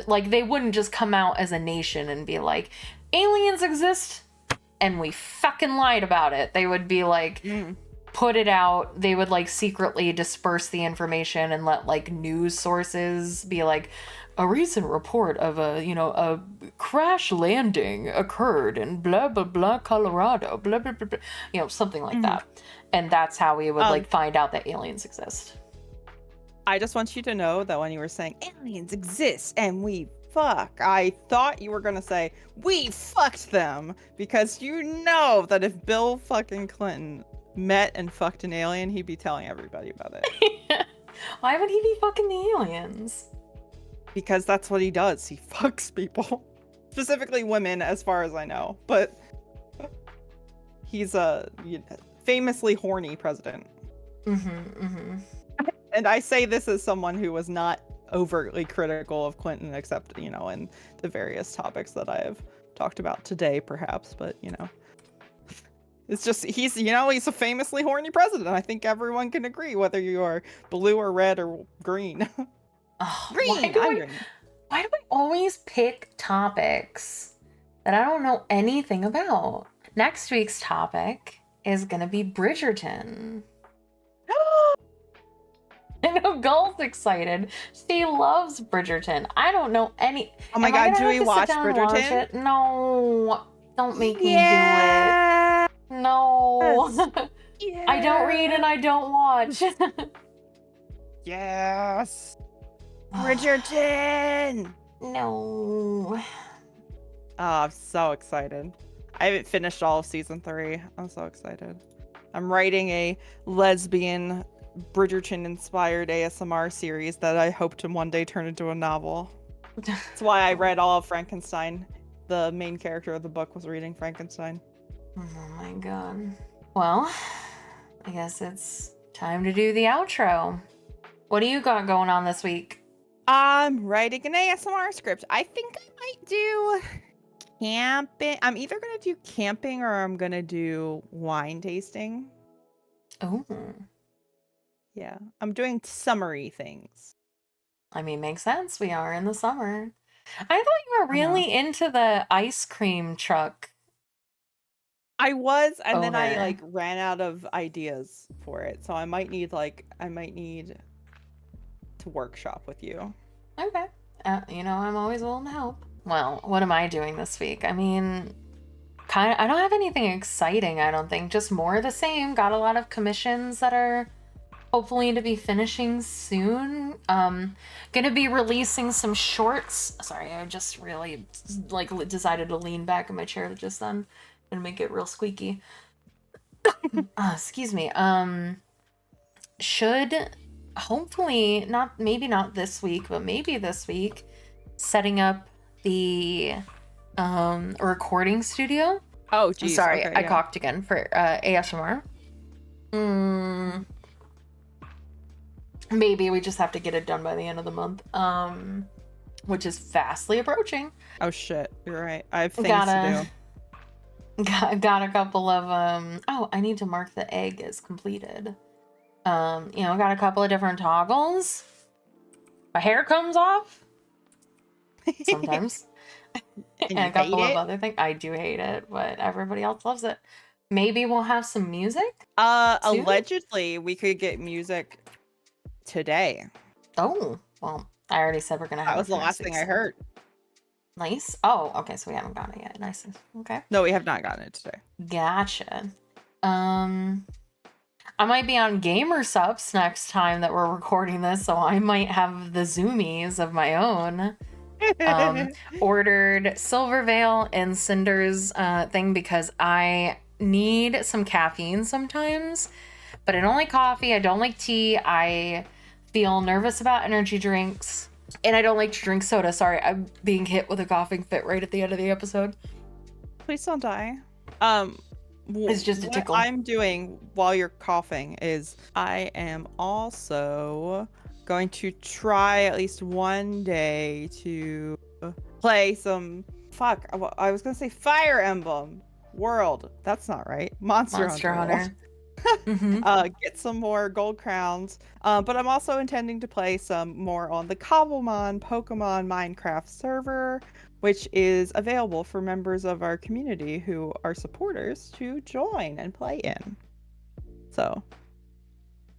like, they wouldn't just come out as a nation and be like, aliens exist and we fucking lied about it. They would be like, put it out. They would like secretly disperse the information and let like news sources be like, a recent report of a crash landing occurred in blah blah blah Colorado, blah blah blah, blah, something like that. And that's how we would like find out that aliens exist. I just want you to know that when you were saying aliens exist and we fuck, I thought you were gonna say we fucked them, because you know that if Bill fucking Clinton met and fucked an alien, he'd be telling everybody about it. Why would he be fucking the aliens? Because that's what he does. He fucks people. Specifically women, as far as I know. But he's a famously horny president. And I say this as someone who was not overtly critical of Clinton, except, in the various topics that I have talked about today, perhaps. But, it's just, he's a famously horny president. I think everyone can agree, whether you are blue or red or green. Green. Why do I always pick topics that I don't know anything about? Next week's topic is going to be Bridgerton. I know Gull's excited. She loves Bridgerton. I don't know any. Oh my god, do we watch Bridgerton? No, don't make me do it. No. Yes. I don't read and I don't watch. Yes. Bridgerton. No. Oh, I'm so excited. I haven't finished all of season 3. I'm so excited. I'm writing a lesbian Bridgerton-inspired ASMR series that I hope to one day turn into a novel. That's why I read all of Frankenstein. The main character of the book was reading Frankenstein. Oh my god. Well, I guess it's time to do the outro. What do you got going on this week? I'm writing an ASMR script. I think I might do camping. I'm either going to do camping or I'm going to do wine tasting. Oh. Yeah, I'm doing summery things. I mean, makes sense. We are in the summer. I thought you were really into the ice cream truck. I was, and then I ran out of ideas for it. So I might need to workshop with you. Okay. I'm always willing to help. Well, what am I doing this week? I mean, I don't have anything exciting, I don't think. Just more of the same. Got a lot of commissions that are hopefully to be finishing soon. Gonna be releasing some shorts. Sorry, I just really decided to lean back in my chair just then. Gonna make it real squeaky. Excuse me. Should hopefully maybe not this week, but maybe this week, setting up the recording studio. Oh, geez. Sorry, okay, I coughed again for ASMR. Maybe we just have to get it done by the end of the month, which is fastly approaching. Oh shit, you're right. I have things Gotta to do. got a couple of oh, I need to mark the egg as completed. Got a couple of different toggles. My hair comes off sometimes. And And you a hate couple of it? other things. I do hate it, but everybody else loves it. Maybe we'll have some music soon? Allegedly, we could get music today. Oh, well, I already said we're gonna That have it was the for next last week. thing I heard. Nice. Oh, okay, so we haven't gotten it yet. Nice. Okay. No, we have not gotten it today. Gotcha. I might be on Gamer Subs next time that we're recording this, so I might have the zoomies of my own. Ordered Silver Veil and Cinder's thing because I need some caffeine sometimes, but I don't like coffee. I don't like tea. I feel nervous about energy drinks, and I don't like to drink soda. Sorry, I'm being hit with a coughing fit right at the end of the episode. Please don't die. It's just a what tickle. I'm doing while you're coughing is I am also going to try at least one day to play some I was gonna say Fire Emblem World. That's not right. Monster Hunter World. Get some more gold crowns. But I'm also intending to play some more on the Cobblemon Pokemon Minecraft server, which is available for members of our community who are supporters to join and play in. So,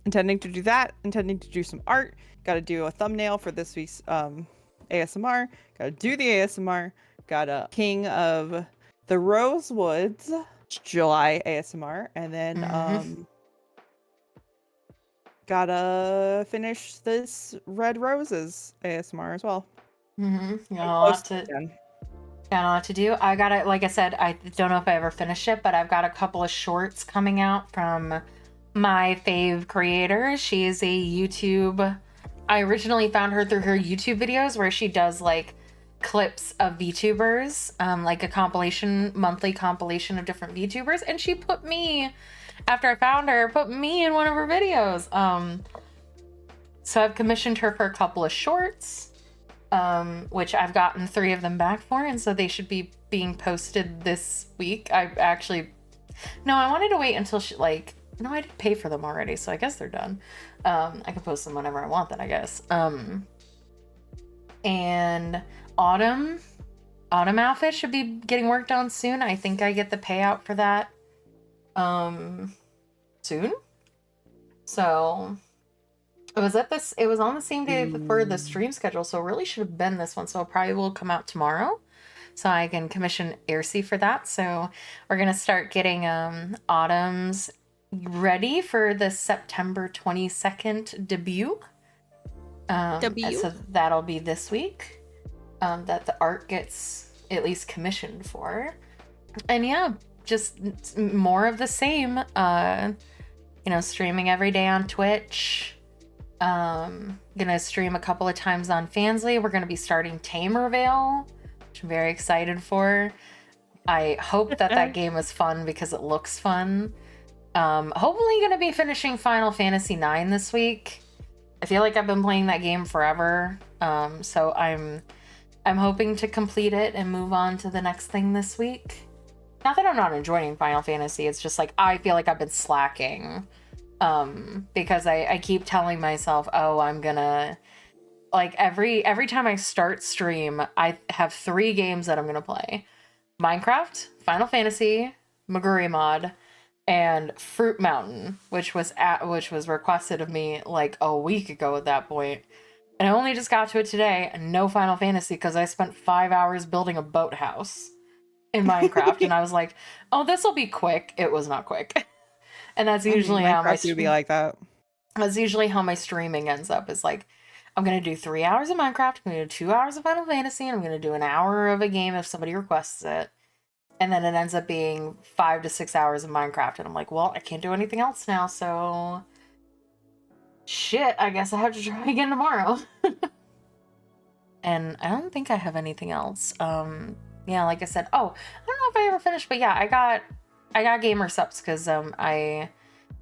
intending to do that, intending to do some art, got to do a thumbnail for this week's ASMR, got to do the ASMR, got a King of the Rosewoods July ASMR, and then gotta finish this Red Roses ASMR as well. Got a lot to do. I gotta, like I said, I don't know if I ever finished it, but I've got a couple of shorts coming out from my fave creator. She is a YouTube. I originally found her through her YouTube videos where she does like clips of VTubers, like a monthly compilation of different VTubers, and she put me, after I found her, put me in one of her videos. So I've commissioned her for a couple of shorts, which I've gotten 3 of them back for, and so they should be being posted this week. I wanted to wait until I did pay for them already, so I guess they're done. I can post them whenever I want then, I guess. And Autumn outfit should be getting worked on soon. I think I get the payout for that soon. So it was on the same day for the stream schedule, so it really should have been this one. So it probably will come out tomorrow. So I can commission Aircy for that. So we're gonna start getting Autumn's ready for the September 22nd debut. So that'll be this week. That the art gets at least commissioned for. And yeah, just more of the same. Streaming every day on Twitch. Gonna stream a couple of times on Fansly. We're gonna be starting Tamervale, which I'm very excited for. I hope that game is fun because it looks fun. Hopefully gonna be finishing Final Fantasy IX this week. I feel like I've been playing that game forever. So I'm hoping to complete it and move on to the next thing this week. Not that I'm not enjoying Final Fantasy, it's just like I feel like I've been slacking. Because I keep telling myself, oh, I'm gonna, like, every time I start stream, I have 3 games that I'm gonna play: Minecraft, Final Fantasy, Maguri Mod, and Fruit Mountain, which was requested of me like a week ago at that point. And I only just got to it today, and no Final Fantasy because I spent 5 hours building a boathouse in Minecraft, and I was like, oh, this will be quick. It was not quick. And that's usually how my be like that. That's usually how my streaming ends up. Is like, I'm gonna do 3 hours of Minecraft, I'm gonna do 2 hours of Final Fantasy, and I'm gonna do an hour of a game if somebody requests it. And then it ends up being 5 to 6 hours of Minecraft, and I'm like, well, I can't do anything else now, so shit, I guess I have to try again tomorrow. And I don't think I have anything else. Yeah, like I said, I don't know if I ever finished, but yeah, I got gamer subs because I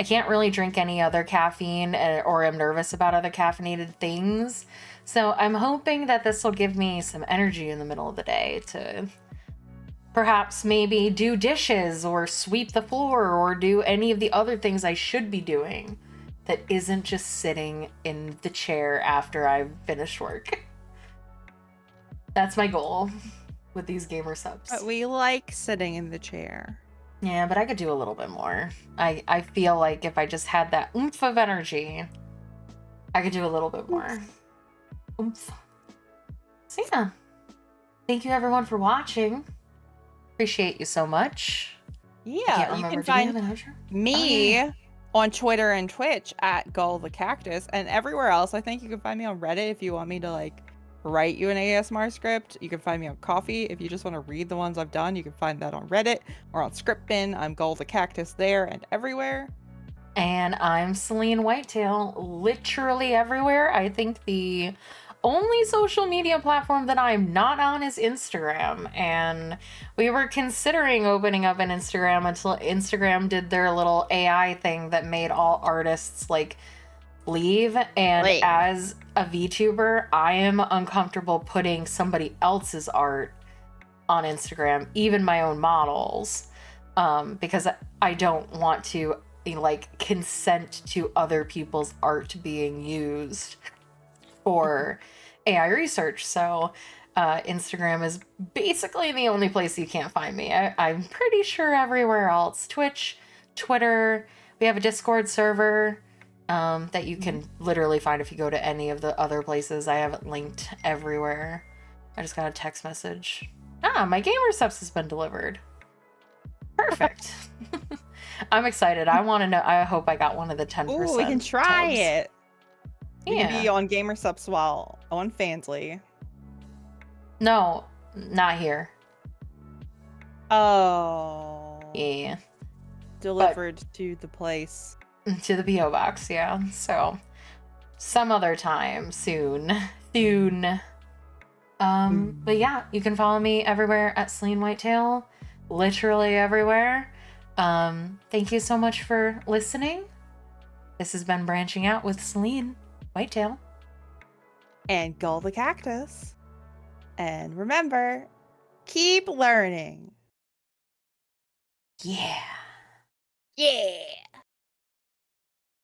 I can't really drink any other caffeine or am nervous about other caffeinated things. So I'm hoping that this will give me some energy in the middle of the day to perhaps maybe do dishes or sweep the floor or do any of the other things I should be doing that isn't just sitting in the chair after I've finished work. That's my goal with these gamer subs. But we like sitting in the chair. Yeah, but I could do a little bit more. I feel like if I just had that oomph of energy, I could do a little bit more. Oomph. So yeah. Thank you everyone for watching. Appreciate you so much. Yeah, you can find me on Twitter and Twitch at Gull the Cactus, and everywhere else. I think you can find me on Reddit if you want me to like write you an ASMR script. You can find me on Coffee if you just want to read the ones I've done. You can find that on Reddit or on Scriptbin. I'm Gull the Cactus there and everywhere. And I'm Celine Whitetail, literally everywhere. I think the only social media platform that I'm not on is Instagram. And we were considering opening up an Instagram until Instagram did their little AI thing that made all artists like leave. And as a VTuber, I am uncomfortable putting somebody else's art on Instagram, even my own models, because I don't want to like consent to other people's art being used for AI research. So Instagram is basically the only place you can't find me. I'm pretty sure everywhere else. Twitch, Twitter, we have a Discord server that you can literally find if you go to any of the other places. I have it linked everywhere. I just got a text message. My gamer subs has been delivered. Perfect. I'm excited. I want to know. I hope I got one of the 10%. Ooh, we can try tubs. it. You Yeah. can be on Gamer Subs while on Fansly. No, not here. Oh. Yeah. Delivered to the place. To the P.O. box, yeah. So, some other time soon. Soon. But yeah, you can follow me everywhere at Celine Whitetail. Literally everywhere. Thank you so much for listening. This has been Branching Out with Celine Whitetail. And Gull the Cactus. And remember, keep learning. Yeah. Yeah.